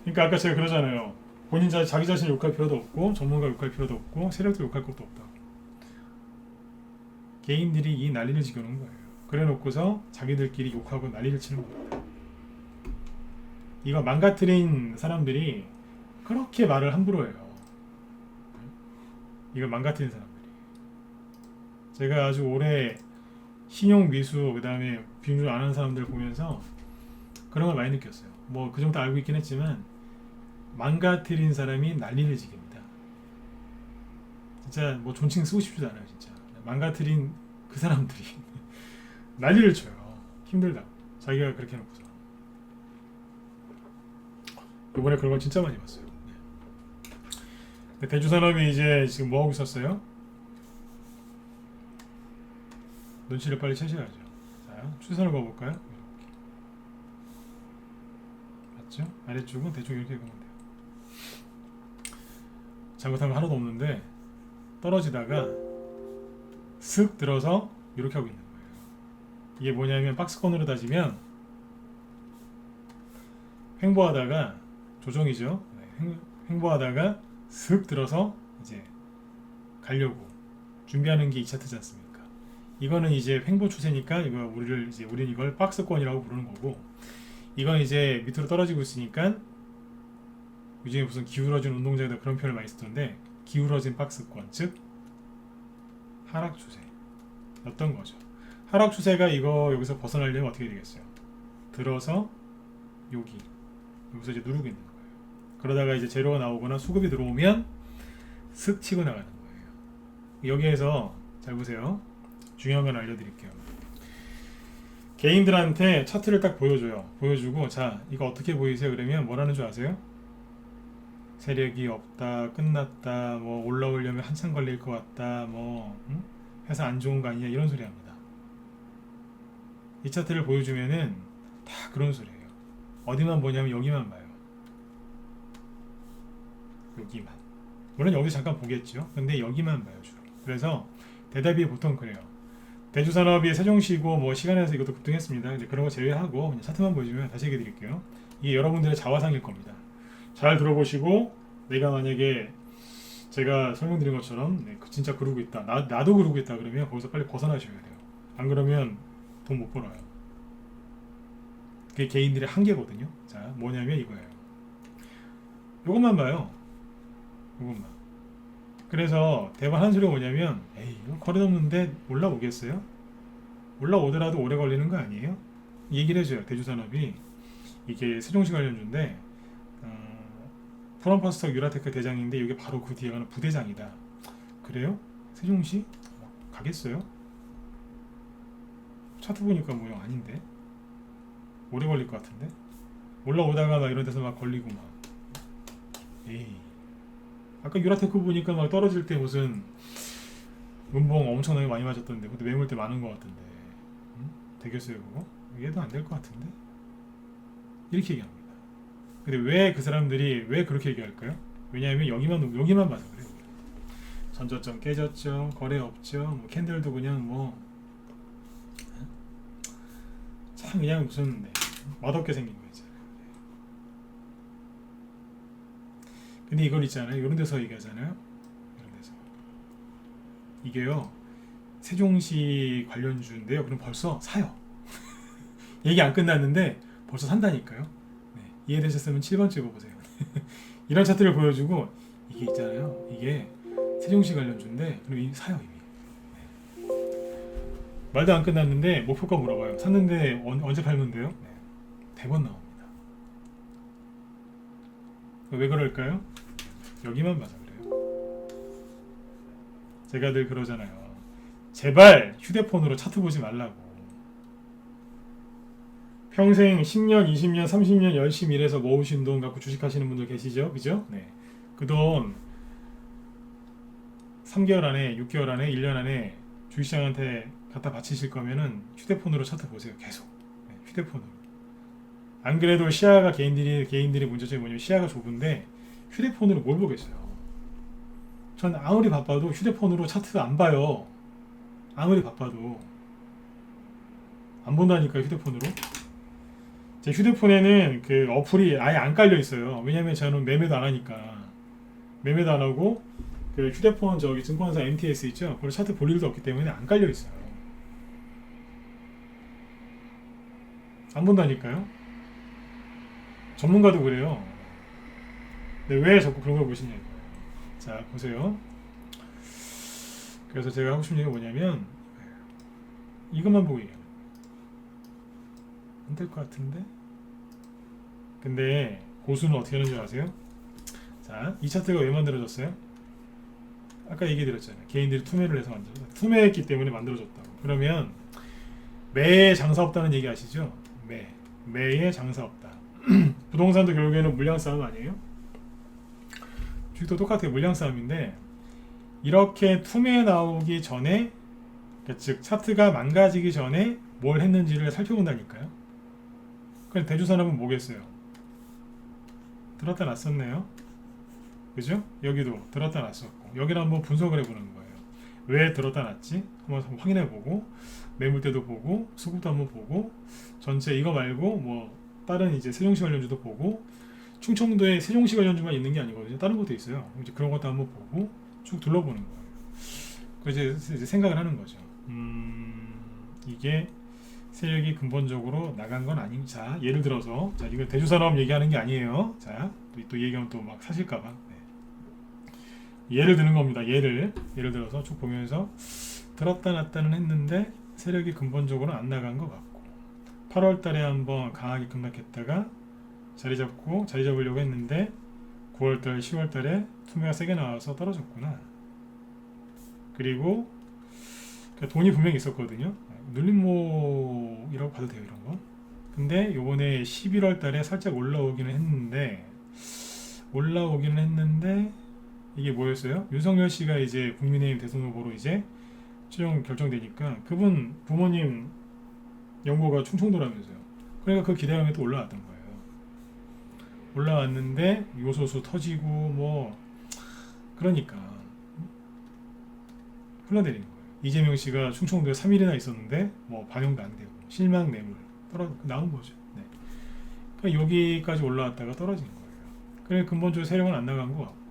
그러니까 아까 제가 그러잖아요. 본인 자기 자신 욕할 필요도 없고 전문가 욕할 필요도 없고 세력도 욕할 것도 없다고. 개인들이 이 난리를 지겨놓은 거예요. 그래 놓고서 자기들끼리 욕하고 난리를 치는 겁니다. 이거 망가뜨린 사람들이 그렇게 말을 함부로 해요. 이거 망가뜨린 사람들이. 제가 아주 오래 신용 미수 그 다음에 비밀 안 하는 사람들 보면서 그런 걸 많이 느꼈어요. 뭐 그 정도 알고 있긴 했지만 망가뜨린 사람이 난리를 지깁니다. 진짜 뭐 존칭 쓰고 싶지도 않아요. 진짜 망가뜨린 그 사람들이 난리를 쳐요. 힘들다고 자기가 그렇게 해놓고서. 이번에 그런 걸 진짜 많이 봤어요. 네. 대주산업이 이제 지금 뭐 하고 있었어요? 눈치를 빨리 채셔야죠. 자, 추선을 그어볼까요? 이렇게. 맞죠? 아래쪽은 대충 이렇게 그으면 돼요. 잘못한 거 하나도 없는데 떨어지다가 슥 들어서 이렇게 하고 있는 거예요. 이게 뭐냐면 박스권으로 따지면 횡보하다가 조정이죠. 횡보하다가 슥 들어서 이제 가려고 준비하는 게 2차트지 않습니까? 이거는 이제 횡보 추세니까 이거 우리는 이걸 박스권이라고 부르는 거고, 이건 이제 밑으로 떨어지고 있으니까 요즘에 무슨 기울어진 운동장에다 그런 표현을 많이 쓰던데, 기울어진 박스권, 즉 하락 추세였던 거죠. 하락 추세가 여기서 벗어나려면 어떻게 되겠어요? 들어서 여기서 이제 누르고 있는 거예요. 그러다가 이제 제로가 나오거나 수급이 들어오면 슥 치고 나가는 거예요. 여기에서 잘 보세요. 중요한 건 알려드릴게요. 개인들한테 차트를 딱 보여주고, 자, 이거 어떻게 보이세요? 그러면 뭐라는 줄 아세요? 세력이 없다, 끝났다, 뭐 올라오려면 한참 걸릴 것 같다, 뭐 회사 안 좋은 거 아니냐, 이런 소리 합니다. 이 차트를 보여주면은 다 그런 소리예요. 어디만 보냐면 여기만 봐요. 여기만. 물론 여기 잠깐 보겠죠. 근데 여기만 봐요, 주로. 그래서 대답이 보통 그래요. 대주산업이 세종시고 뭐 시간에서 이것도 급등했습니다. 이제 그런 거 제외하고 그냥 차트만 보여주면 다시 얘기해 드릴게요. 이게 여러분들의 자화상일 겁니다. 잘 들어보시고, 내가 만약에 제가 설명드린 것처럼 진짜 그러고 있다, 나도 그러고 있다 그러면 거기서 빨리 벗어나셔야 돼요. 안 그러면 돈 못 벌어요. 그게 개인들의 한계거든요. 자, 뭐냐면 이거예요. 요것만 봐요. 요것만. 그래서 대부분 하는 소리가 뭐냐면, 에이, 이거 거래 넘는데 올라오겠어요? 올라오더라도 오래 걸리는 거 아니에요? 얘기를 해줘요. 대주산업이 이게 세종시 관련주인데 프롬퍼스터 유라테크 대장인데 이게 바로 그 뒤에 가는 부대장이다. 그래요? 세종시? 가겠어요? 차트 보니까 뭐 아닌데? 오래 걸릴 것 같은데? 올라오다가 막 이런 데서 막 걸리고 막. 에이. 아까 유라테크 보니까 막 떨어질 때 무슨 음봉 엄청나게 많이 맞았던데, 근데 매물대 많은 것 같던데. 되겠어요 그거? 얘도 안 될 것 같은데? 이렇게 얘기합니다. 근데 왜 그 사람들이 왜 그렇게 얘기할까요? 왜냐하면 여기만 봐서 그래요. 전저점 깨졌죠, 거래 없죠, 뭐 캔들도 그냥 뭐 참 그냥 무슨 맛없게 생긴 거 있잖아요. 근데 이걸 있잖아요. 이런 데서 얘기하잖아요. 이런 데서 이게요, 세종시 관련주인데요. 그럼 벌써 사요. 얘기 안 끝났는데 벌써 산다니까요. 네, 이해되셨으면 7번 찍어보세요. 이런 차트를 보여주고, 이게 있잖아요. 이게 세종시 관련주인데 그럼 사요 이미. 말도 안 끝났는데 목표가 물어봐요. 샀는데 언제 팔는데요? 네. 대번 나옵니다. 왜 그럴까요? 여기만 봐서 그래요. 제가 늘 그러잖아요. 제발 휴대폰으로 차트 보지 말라고. 평생 10년, 20년, 30년 열심히 일해서 모으신 돈 갖고 주식하시는 분들 계시죠? 그죠? 네. 그 돈 3개월 안에, 6개월 안에, 1년 안에 주식시장한테 갖다 바치실 거면은 휴대폰으로 차트 보세요. 계속. 네, 휴대폰으로. 안 그래도 시야가 개인들이 문제점이 뭐냐면 시야가 좁은데 휴대폰으로 뭘 보겠어요. 전 아무리 바빠도 휴대폰으로 차트 안 봐요. 아무리 바빠도 안 본다니까요. 휴대폰으로. 제 휴대폰에는 그 어플이 아예 안 깔려 있어요. 왜냐면 저는 매매도 안 하니까. 매매도 안 하고 그 휴대폰 저기 증권사 MTS 있죠. 그걸 차트 볼 일도 없기 때문에 안 깔려 있어요. 안 본다니까요. 전문가도 그래요. 근데 왜 자꾸 그런 걸 보시냐고요. 자, 보세요. 그래서 제가 하고 싶은 얘기가 뭐냐면 이것만 보고 얘기해요. 안 될 것 같은데? 근데 고수는 어떻게 하는 줄 아세요? 자, 이 차트가 왜 만들어졌어요? 아까 얘기 드렸잖아요. 개인들이 투매를 해서 만들어졌다. 투매했기 때문에 만들어졌다고. 그러면 매에 장사 없다는 얘기 아시죠? 매에 장사 없다. 부동산도 결국에는 물량 싸움 아니에요? 주식도 똑같아요. 물량 싸움인데 이렇게 투매 나오기 전에 그러니까 즉 차트가 망가지기 전에 뭘 했는지를 살펴본다니까요. 그럼 대주산업은 뭐겠어요? 들었다 놨었네요. 그죠? 여기도 들었다 놨었고 여기를 한번 분석을 해보는 거예요. 왜 들었다 놨지? 한번 확인해보고 매물대도 보고 수급도 한번 보고 전체 이거 말고 뭐 다른 이제 세종시 관련주도 보고 충청도에 세종시 관련주만 있는 게 아니거든요. 다른 것도 있어요. 이제 그런 것도 한번 보고 쭉 둘러보는 거예요. 그래서 이제 생각을 하는 거죠. 이게 세력이 근본적으로 나간 건 아닌. 자, 예를 들어서 자 이거 대주산업 얘기하는 게 아니에요. 자, 또 얘기하면 또 막 사실까봐. 네. 예를 드는 겁니다. 예를 들어서 쭉 보면서 들었다 놨다는 했는데 세력이 근본적으로 안 나간 것 같고 8월달에 한번 강하게 급락했다가 자리 잡으려고 했는데 9월달, 10월달에 투매가 세게 나와서 떨어졌구나. 그리고 돈이 분명히 있었거든요. 눌림목이라고 봐도 돼요, 이런 거. 근데 요번에 11월달에 살짝 올라오기는 했는데 이게 뭐였어요? 윤석열 씨가 이제 국민의힘 대선 후보로 이제 최종 결정되니까 그분 부모님 연고가 충청도라면서요. 그러니까 그 기대감에 또 올라왔던 거예요. 올라왔는데 요소수 터지고 뭐 그러니까 흘러내리는 거예요. 이재명 씨가 충청도에 3일이나 있었는데 뭐 반영도 안 되고 실망 매물 나온 거죠. 네. 그러니까 여기까지 올라왔다가 떨어진 거예요. 그래 근본적으로 세력은 안 나간 거 같고.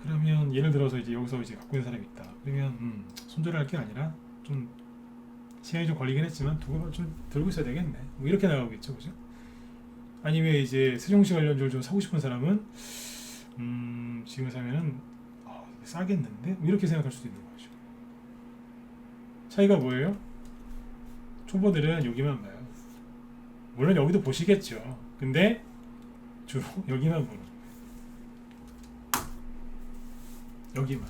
그러면 예를 들어서 이제 여기서 이제 갖고 있는 사람이 있다. 그러면 손절할 게 아니라 좀 시간이 좀 걸리긴 했지만 두고 좀 들고 있어야 되겠네. 뭐 이렇게 나가겠죠, 그죠? 아니면 이제 세종시 관련주를 좀 사고 싶은 사람은 지금 사면은 싸겠는데? 뭐 이렇게 생각할 수도 있는 거죠. 차이가 뭐예요? 초보들은 여기만 봐요. 물론 여기도 보시겠죠. 근데 주로 여기만 보는 거예요. 여기만.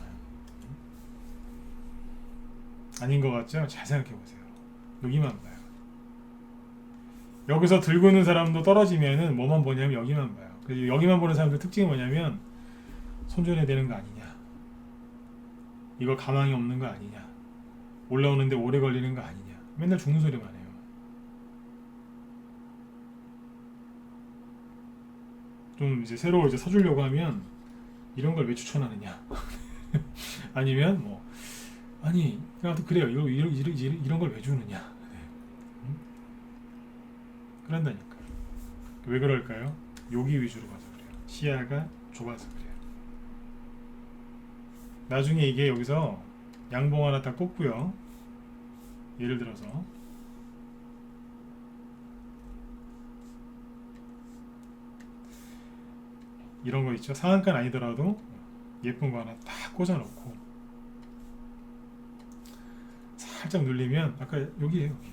아닌 것 같죠? 잘 생각해 보세요. 여기만 봐요. 여기서 들고 있는 사람도 떨어지면은 뭐만 보냐면 여기만 봐요. 그래서 여기만 보는 사람들 특징이 뭐냐면 손절해야 되는 거 아니냐, 이거 가망이 없는 거 아니냐, 올라오는데 오래 걸리는 거 아니냐, 맨날 죽는 소리만 해요. 좀 이제 새로 이제 사주려고 하면 이런 걸 왜 추천하느냐 아니면 뭐 아니 나도 그래요 이런 걸 왜 주느냐. 네. 그런다니까. 왜 그럴까요? 여기 위주로 가서 그래요. 시야가 좁아서 그래요. 나중에 이게 여기서 양봉 하나 딱 뽑고요. 예를 들어서 이런 거 있죠. 상한가는 아니더라도 예쁜 거 하나 딱 꽂아놓고 살짝 눌리면 아까 여기에요, 여기.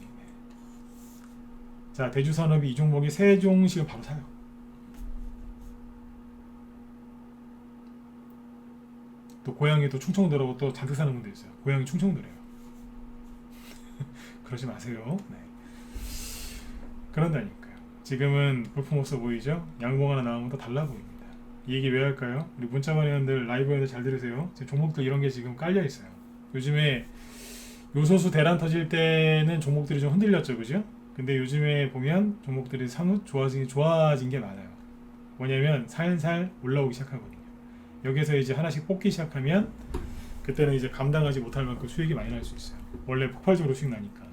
자, 대주산업이 이 종목이 세종시가 바로 사요. 또 고향이 또 충청도라고 또 잔뜩 사는 분도 있어요. 고향이 충청도래요. 그러지 마세요. 네. 그런다니까요. 지금은 볼품없어 보이죠? 양봉 하나 나오면 더 달라 보입니다. 이 얘기 왜 할까요? 우리 문자만 회원들 라이브에서 잘 들으세요. 지금 종목들 이런 게 지금 깔려 있어요. 요즘에 요소수 대란 터질 때는 종목들이 좀 흔들렸죠, 그죠? 근데 요즘에 보면 종목들이 사뭇 좋아진 게 많아요. 뭐냐면 살살 올라오기 시작하거든요. 여기서 이제 하나씩 뽑기 시작하면 그때는 이제 감당하지 못할 만큼 수익이 많이 날 수 있어요. 원래 폭발적으로 수익 나니까.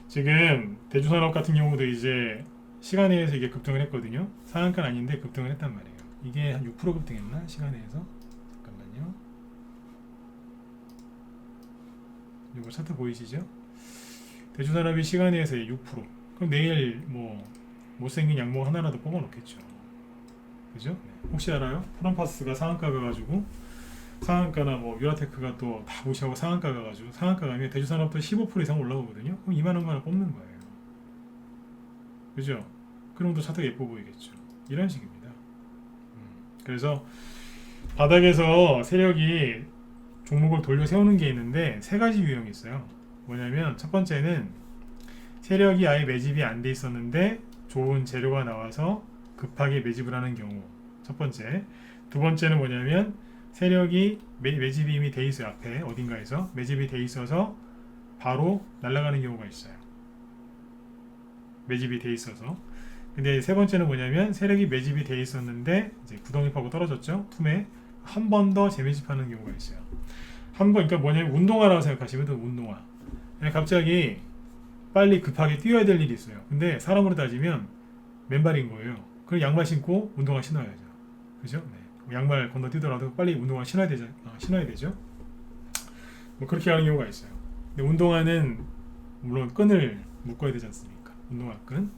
지금 대주산업 같은 경우도 이제 시간에서 이게 급등을 했거든요. 상한가는 아닌데 급등을 했단 말이에요. 이게 한 6% 급등했나? 시간에서? 잠깐만요. 이거 차트 보이시죠? 대주산업이 시간에서 6%. 그럼 내일 뭐 못생긴 양봉 하나라도 뽑아 놓겠죠. 그죠? 네. 혹시 알아요? 프랑파스가 상한가 가가지고 상한가나 뭐 유라테크가 또 다 무시하고 상한가 가가지고 상한가 가면 대주산업도 15% 이상 올라오거든요. 그럼 2만 원 하나 뽑는 거예요. 그죠? 그럼 또 차트가 예뻐 보이겠죠. 이런 식입니다. 그래서 바닥에서 세력이 종목을 돌려 세우는 게 있는데 세 가지 유형이 있어요. 뭐냐면 첫 번째는 세력이 아예 매집이 안 돼 있었는데 좋은 재료가 나와서 급하게 매집을 하는 경우. 첫 번째. 두 번째는 뭐냐면 세력이 매집이 이미 돼 있어요. 앞에 어딘가에서 매집이 돼 있어서 바로 날아가는 경우가 있어요. 매집이 돼 있어서. 근데 세 번째는 뭐냐면 세력이 매집이 돼 있었는데 이제 구덩이파고 떨어졌죠. 틈에 한 번 더 재매집하는 경우가 있어요. 한 번, 그러니까 뭐냐면 운동화라고 생각하시면 돼. 운동화. 갑자기 빨리 급하게 뛰어야 될 일이 있어요. 근데 사람으로 따지면 맨발인 거예요. 그럼 양말 신고 운동화 신어야죠. 그죠? 네. 양말 건너뛰더라도 빨리 운동화 신어야 되죠. 뭐 그렇게 하는 경우가 있어요. 근데 운동화는 물론 끈을 묶어야 되지 않습니까? 운동화 끈.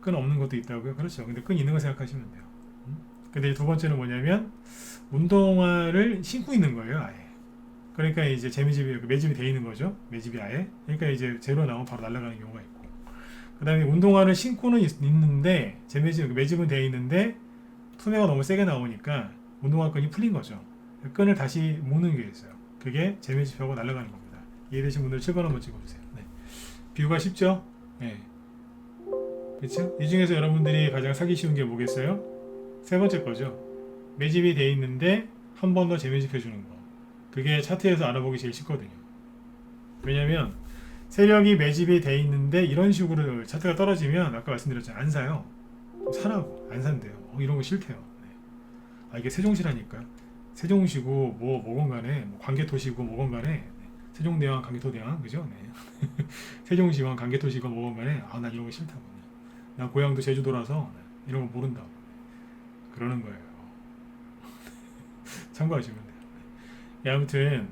끈 없는 것도 있다고요? 그렇죠. 근데 끈 있는 거 생각하시면 돼요. 근데 두 번째는 뭐냐면 운동화를 신고 있는 거예요, 아예. 그러니까 이제 매집이 돼 있는 거죠. 매집이 아예. 그러니까 이제 재료 나오면 바로 날아가는 경우가 있고. 그다음에 운동화를 신고는 있는데 매집은 돼 있는데 투매가 너무 세게 나오니까 운동화 끈이 풀린 거죠. 끈을 다시 묶는 게 있어요. 그게 재매집하고 날아가는 겁니다. 이해되신 분들 7번 한번 찍어주세요. 네. 비유가 쉽죠? 네. 그렇죠? 이 중에서 여러분들이 가장 사기 쉬운 게 뭐겠어요? 세 번째 거죠. 매집이 돼 있는데 한 번 더 재매집해 주는 거. 그게 차트에서 알아보기 제일 쉽거든요. 왜냐면 세력이 매집이 돼 있는데 이런 식으로 차트가 떨어지면 아까 말씀드렸잖아요. 안 사요. 사라고. 안 산대요. 이런 거 싫대요. 네. 이게 세종시라니까. 세종시고 뭐건 간에 뭐 관계도시고 뭐건 간에 네. 세종대왕 관계도대왕 그죠? 네. 세종시왕 관계도시고 뭐건 간에 난 이런 거 싫다고. 난 고향도 제주도라서 네. 이런 거 모른다고. 그러는 거예요. 참고하시면 돼요. 네. 아무튼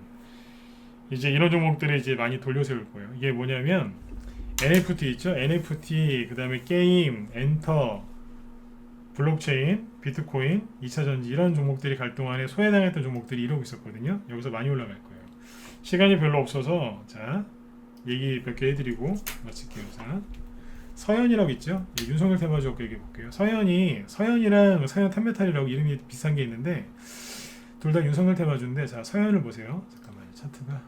이제 이런 종목들을 이제 많이 돌려 세울 거예요. 이게 뭐냐면 NFT 있죠? NFT 그다음에 게임, 엔터, 블록체인, 비트코인, 2차전지 이런 종목들이 갈 동안에 소외당했던 종목들이 이러고 있었거든요. 여기서 많이 올라갈 거예요. 시간이 별로 없어서 자 얘기 몇 개 해드리고 마칠게요. 자 서현이라고 있죠? 윤석열 테마주업 얘기해 볼게요. 서현이랑 서현 탄메탈이라고 이름이 비슷한 게 있는데 둘 다 윤석열 테마주인데 자 서현을 보세요. 잠깐만요. 차트가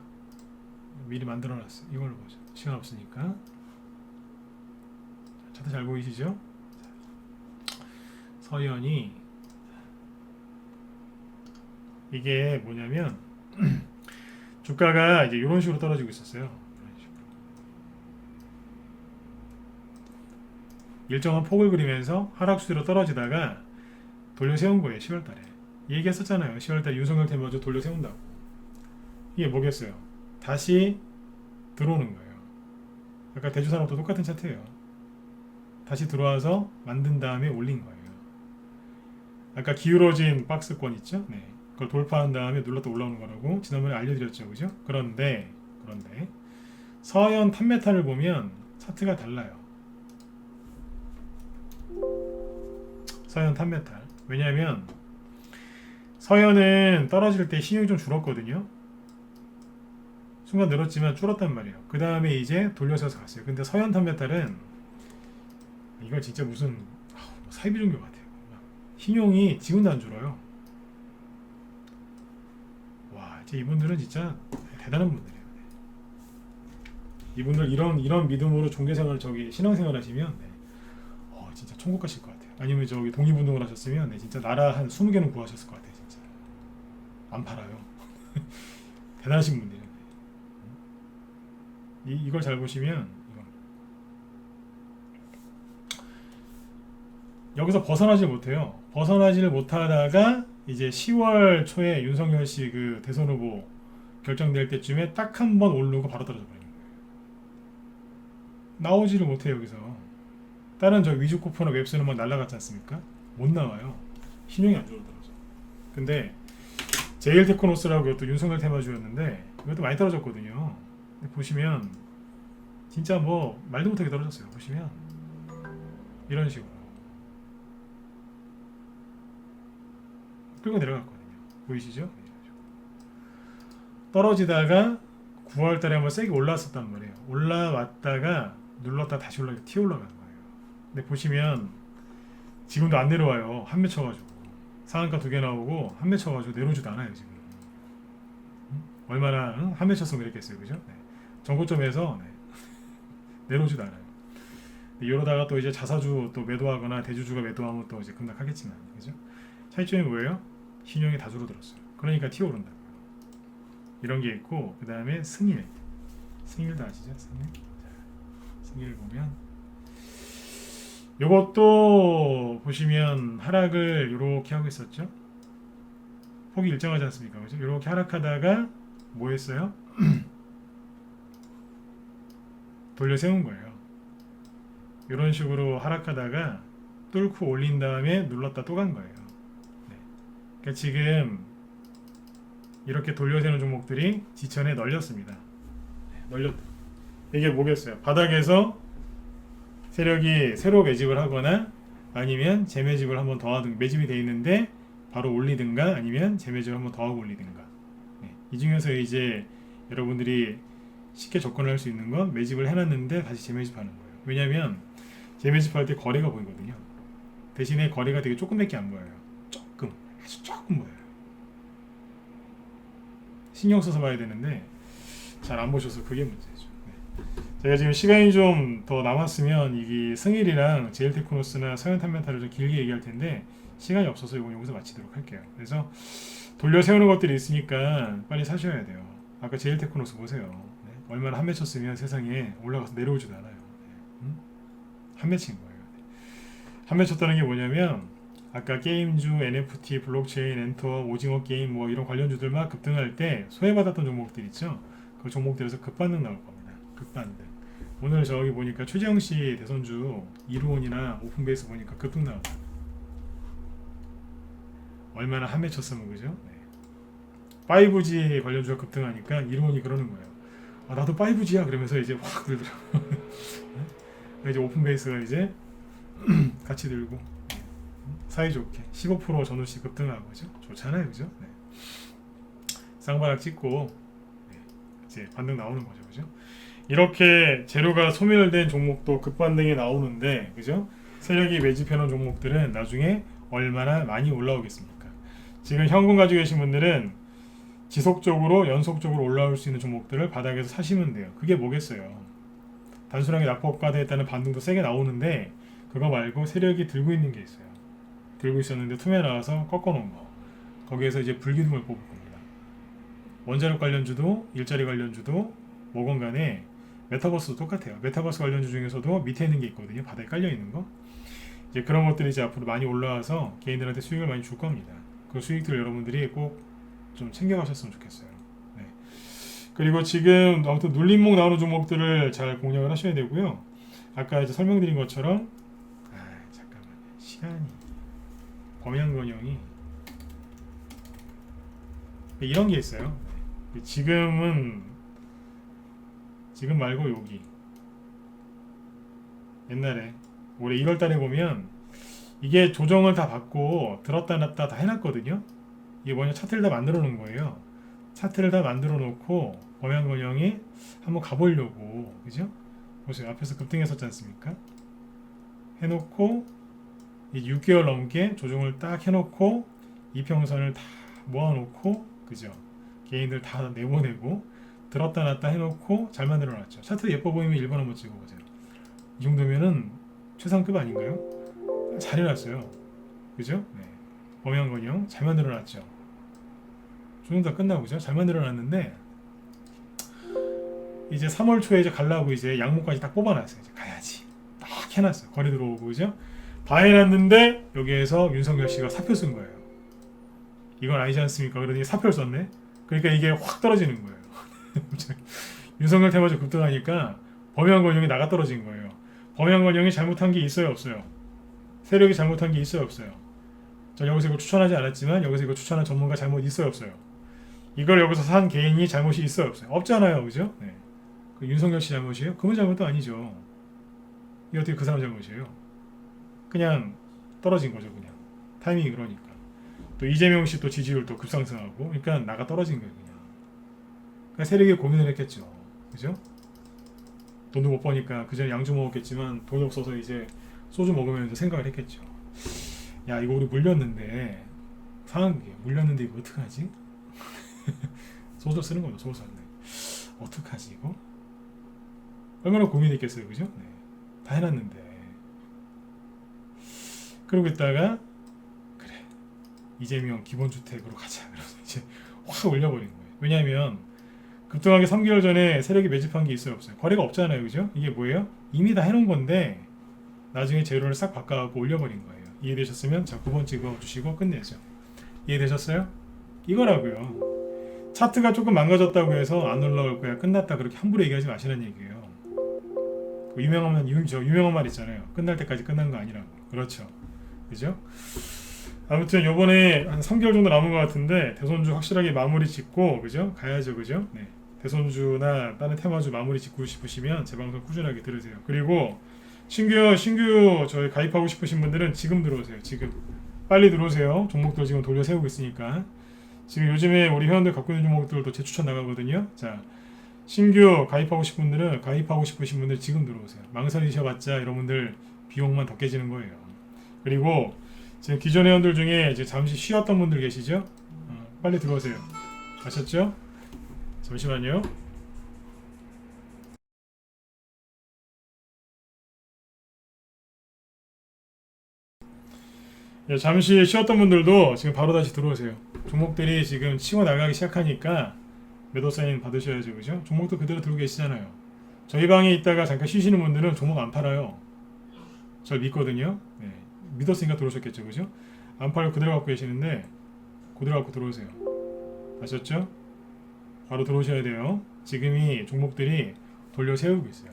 미리 만들어놨어요. 이걸로 보죠. 시간 없으니까 차트 잘 보이시죠? 서현이 이게 뭐냐면 주가가 이제 이런 식으로 떨어지고 있었어요. 일정한 폭을 그리면서 하락수로 떨어지다가 돌려 세운 거예요. 10월달에 얘기했었잖아요. 10월달에 윤석열 테마주 돌려 세운다고. 이게 뭐겠어요? 다시 들어오는 거예요. 아까 대주산업도 똑같은 차트예요. 다시 들어와서 만든 다음에 올린 거예요. 아까 기울어진 박스권 있죠? 네. 그걸 돌파한 다음에 눌렀다 올라오는 거라고 지난번에 알려드렸죠, 그죠? 그런데 서현 탄메탈을 보면 차트가 달라요. 서현 탄메탈. 왜냐하면 서현은 떨어질 때 신용이 좀 줄었거든요. 순간 늘었지만 줄었단 말이에요. 그 다음에 이제 돌려서서 갔어요. 근데 서현 탄메탈은 이거 진짜 무슨 사이비 종교 같아요. 신용이 지금도 안 줄어요. 와, 이제 이분들은 진짜 대단한 분들이에요. 이분들 이런 믿음으로 종교생활 신앙생활 하시면 진짜 천국 가실 것 같아요. 아니면 독립운동을 하셨으면 진짜 나라 한 20개는 구하셨을 것 같아요. 진짜 안 팔아요. 대단하신 분들이에요. 이걸 잘 보시면 여기서 벗어나지 못해요. 벗어나지를 못하다가 이제 10월 초에 윤석열 씨 그 대선 후보 결정될 때쯤에 딱 한 번 오르고 바로 떨어져 버리는 거예요. 나오지를 못해요. 여기서 다른 위주 쿠폰이나 웹스는 막 날라갔지 않습니까? 못 나와요. 신용이 안 줄어들어서. 근데 제일테크노스라고 이것도 윤석열 테마주였는데 이것도 많이 떨어졌거든요. 근데 보시면 진짜 말도 못하게 떨어졌어요. 보시면 이런 식으로 끌고 내려갔거든요. 보이시죠? 떨어지다가 9월달에 한번 세게 올라왔었단 말이에요. 올라왔다가 눌렀다 다시 튀어 올라가는 거예요. 근데 보시면 지금도 안 내려와요. 한 매 쳐가지고 상한가 2개 나오고 한 매 쳐가지고 내려오지도 않아요. 지금 얼마나 한 매 쳤으면 그랬겠어요. 그죠? 네. 전고점에서 내려오지도 않아요. 이러다가 또 이제 자사주 또 매도하거나 대주주가 매도하면 또 이제 급락하겠지만, 그죠? 차이점이 뭐예요? 신용이 다 줄어들었어요. 그러니까 튀어오른다고요. 이런 게 있고 그 다음에 승일. 승일도 아시죠? 승일. 승일 보면 요것도 보시면 하락을 이렇게 하고 있었죠. 폭이 일정하지 않습니까? 그죠? 이렇게 하락하다가 뭐 했어요? 돌려 세운 거예요. 이런 식으로 하락하다가 뚫고 올린 다음에 눌렀다 또 간 거예요. 네. 그러니까 지금 이렇게 돌려 세우는 종목들이 지천에 널렸습니다. 네, 널렸다. 이게 뭐겠어요? 바닥에서 세력이 새로 매집을 하거나 아니면 재매집을 한번 더 하든 매집이 돼 있는데 바로 올리든가 아니면 재매집을 한번 더 하고 올리든가. 네. 이 중에서 이제 여러분들이 쉽게 접근을 할 수 있는 건 매집을 해놨는데 다시 재매집하는 거예요. 왜냐하면 재매집할 때 거래가 보이거든요. 대신에 거래가 되게 조금밖에 안 보여요. 조금, 아주 조금 보여요. 신경 써서 봐야 되는데 잘 안 보셔서 그게 문제죠. 네. 제가 지금 시간이 좀 더 남았으면 이게 승일이랑 제일테크노스나 서현탄메탈을 좀 길게 얘기할 텐데 시간이 없어서 이건 여기서 마치도록 할게요. 그래서 돌려 세우는 것들이 있으니까 빨리 사셔야 돼요. 아까 제일테크노스 보세요. 네. 얼마나 한 매 쳤으면 세상에 올라가서 내려오지도 않아요. 네. 한 매 친 거예요. 한 매 쳤다는 게 뭐냐면 아까 게임주, NFT, 블록체인, 엔터, 오징어 게임 뭐 이런 관련주들 막 급등할 때 소외받았던 종목들 있죠. 그 종목들에서 급반등 나올 겁니다. 급반등. 오늘 저기 보니까 최재형 씨 대선주 이루온이나 오픈베이스 보니까 급등 나왔다. 얼마나 한 매 쳤으면 그죠? 네. 5G 관련주가 급등하니까 이루온이 그러는 거예요. 아, 나도 5G야 그러면서 이제 확 들더라고. 이제 오픈베이스가 이제 같이 들고 사이좋게 15% 전후씩 급등하고 그죠? 좋잖아요, 그죠? 네. 쌍바닥 찍고 네. 이제 반등 나오는 거죠, 그죠? 이렇게 재료가 소멸된 종목도 급반등이 나오는데, 그죠? 세력이 매집해놓은 종목들은 나중에 얼마나 많이 올라오겠습니까? 지금 현금 가지고 계신 분들은 지속적으로 연속적으로 올라올 수 있는 종목들을 바닥에서 사시면 돼요. 그게 뭐겠어요? 단순하게 낙폭과대했다는 반등도 세게 나오는데 그거 말고 세력이 들고 있는 게 있어요. 들고 있었는데 투매 나와서 꺾어놓은 거. 거기에서 이제 불기둥을 뽑을 겁니다. 원자력 관련주도 일자리 관련주도 뭐건 간에 메타버스도 똑같아요. 메타버스 관련주 중에서도 밑에 있는 게 있거든요. 바닥에 깔려 있는 거. 이제 그런 것들이 이제 앞으로 많이 올라와서 개인들한테 수익을 많이 줄 겁니다. 그 수익들 여러분들이 꼭 좀 챙겨가셨으면 좋겠어요. 네. 그리고 지금 아무튼 눌림목 나오는 종목들을 잘 공략을 하셔야 되고요. 아까 이제 설명드린 것처럼 잠깐만요. 시간이 범양건영이 이런 게 있어요. 지금 말고 여기 옛날에 올해 1월달에 보면 이게 조정을 다 받고 들었다 놨다 다 해놨거든요. 이게 뭐냐, 차트를 다 만들어 놓은 거예요. 차트를 다 만들어 놓고 범양건영이 한번 가보려고, 그죠? 보세요. 앞에서 급등했었지 않습니까? 해놓고 6개월 넘게 조정을 딱 해놓고 이평선을 다 모아놓고, 그죠? 개인들 다 내보내고 들었다 놨다 해놓고 잘 만들어놨죠. 차트 예뻐 보이면 1번 한번 찍어보세요. 이 정도면은 최상급 아닌가요? 잘 해놨어요. 그죠? 네. 범양건영 잘 만들어놨죠. 조정 다 끝나고, 그죠? 잘 만들어놨는데 이제 3월 초에 이제 가려고 이제 양목까지 딱 뽑아놨어요. 이제 가야지. 딱 해놨어요. 거래 들어오고, 그죠? 다 해놨는데 여기에서 윤석열 씨가 사표 쓴 거예요. 이건 아니지 않습니까? 그러더니 사표를 썼네. 그러니까 이게 확 떨어지는 거예요. 윤석열 테마주 급등하니까 범양건영이 나가 떨어진 거예요. 범양건영이 잘못한 게 있어요, 없어요? 세력이 잘못한 게 있어요, 없어요? 전 여기서 이거 추천하지 않았지만 여기서 이거 추천한 전문가 잘못 있어요, 없어요? 이걸 여기서 산 개인이 잘못이 있어요, 없어요? 없잖아요, 그죠? 네. 그 윤석열 씨 잘못이에요? 그분 잘못도 아니죠. 이게 어떻게 그 사람 잘못이에요? 그냥 떨어진 거죠, 그냥. 타이밍이 그러니까. 또 이재명 씨 또 지지율 또 급상승하고, 그러니까 나가 떨어진 거예요, 그냥. 그러니까 세력이 고민을 했겠죠, 그죠? 돈도 못 버니까 그전에 양주 먹었겠지만 돈이 없어서 이제 소주 먹으면서 생각을 했겠죠. 야, 이거 우리 물렸는데 상한 게 물렸는데 이거 어떡하지? 소설 쓰는 거죠, 소설. 네. 어떡하지 이거? 얼마나 고민했겠어요, 그죠? 네. 다 해놨는데. 그러고 있다가 그래, 이재명 기본주택으로 가자. 그래서 이제 확 올려버린 거예요. 왜냐하면 급등하게 3개월 전에 세력이 매집한 게 있어요, 없어요? 거래가 없잖아요, 그죠? 이게 뭐예요? 이미 다 해놓은 건데 나중에 재료를 싹 바꿔갖고 올려버린 거예요. 이해되셨으면 자 9번 찍어주시고 끝내죠. 이해되셨어요? 이거라고요. 차트가 조금 망가졌다고 해서 안 올라올 거야, 끝났다, 그렇게 함부로 얘기하지 마시라는 얘기예요. 유명한 말 있잖아요. 끝날 때까지 끝난 거 아니라고. 그렇죠, 그죠? 아무튼 요번에 한 3개월 정도 남은 것 같은데 대선주 확실하게 마무리 짓고, 그죠? 가야죠, 그죠? 네. 대선주나 다른 테마주 마무리 짓고 싶으시면 제 방송 꾸준하게 들으세요. 그리고 신규 저희 가입하고 싶으신 분들은 지금 들어오세요. 지금 빨리 들어오세요. 종목들 지금 돌려 세우고 있으니까. 지금 요즘에 우리 회원들 갖고 있는 종목들도 재추천 나가거든요. 자, 신규 가입하고 싶은 분들은, 가입하고 싶으신 분들 지금 들어오세요. 망설이셔봤자 여러분들 비용만 더 깨지는 거예요. 그리고 지금 기존 회원들 중에 이제 잠시 쉬었던 분들 계시죠? 빨리 들어오세요. 아셨죠? 잠시만요. 예, 잠시 쉬었던 분들도 지금 바로 다시 들어오세요. 종목들이 지금 치고 나가기 시작하니까 매도 사인 받으셔야죠, 그죠? 종목도 그대로 들고 계시잖아요. 저희 방에 있다가 잠깐 쉬시는 분들은 종목 안 팔아요. 저 믿거든요. 네, 믿었으니까 들어오셨겠죠, 그죠? 안 팔고 그대로 갖고 계시는데 그대로 갖고 들어오세요. 아셨죠? 바로 들어오셔야 돼요. 지금이 종목들이 돌려 세우고 있어요.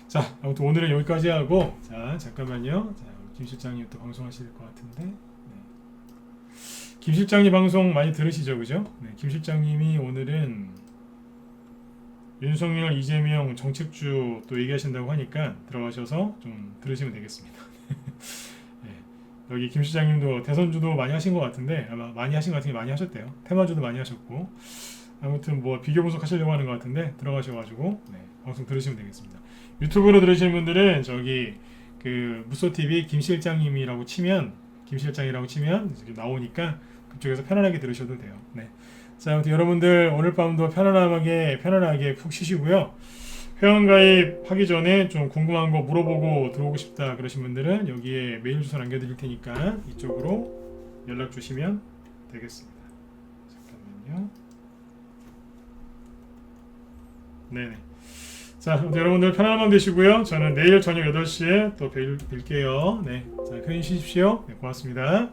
자, 아무튼 오늘은 여기까지 하고, 자, 잠깐만요. 자, 김 실장님 또 방송하실 것 같은데, 네. 김 실장님 방송 많이 들으시죠, 그죠? 네, 김 실장님이 오늘은 윤석열, 이재명 정책주 또 얘기하신다고 하니까 들어가셔서 좀 들으시면 되겠습니다. 네, 여기 김 실장님도 대선주도 많이 하신 것 같은데, 아마 많이 하신 것 같은 게 많이 하셨대요. 테마주도 많이 하셨고, 아무튼 뭐 비교 분석하시려고 하는 것 같은데 들어가셔가지고 네, 방송 들으시면 되겠습니다. 유튜브로 들으시는 분들은 저기 그 무소TV 김 실장님이라고 치면, 김 실장이라고 치면 나오니까 그쪽에서 편안하게 들으셔도 돼요. 네. 자, 아무튼 여러분들 오늘 밤도 편안하게 푹 쉬시고요. 회원가입 하기 전에 좀 궁금한 거 물어보고 들어오고 싶다 그러신 분들은 여기에 메일 주소 남겨드릴 테니까 이쪽으로 연락 주시면 되겠습니다. 잠깐만요. 네네. 자, 여러분들 편안한 밤 되시고요. 저는 내일 저녁 8시에 또 뵐게요. 네. 자, 편히 쉬십시오. 네, 고맙습니다.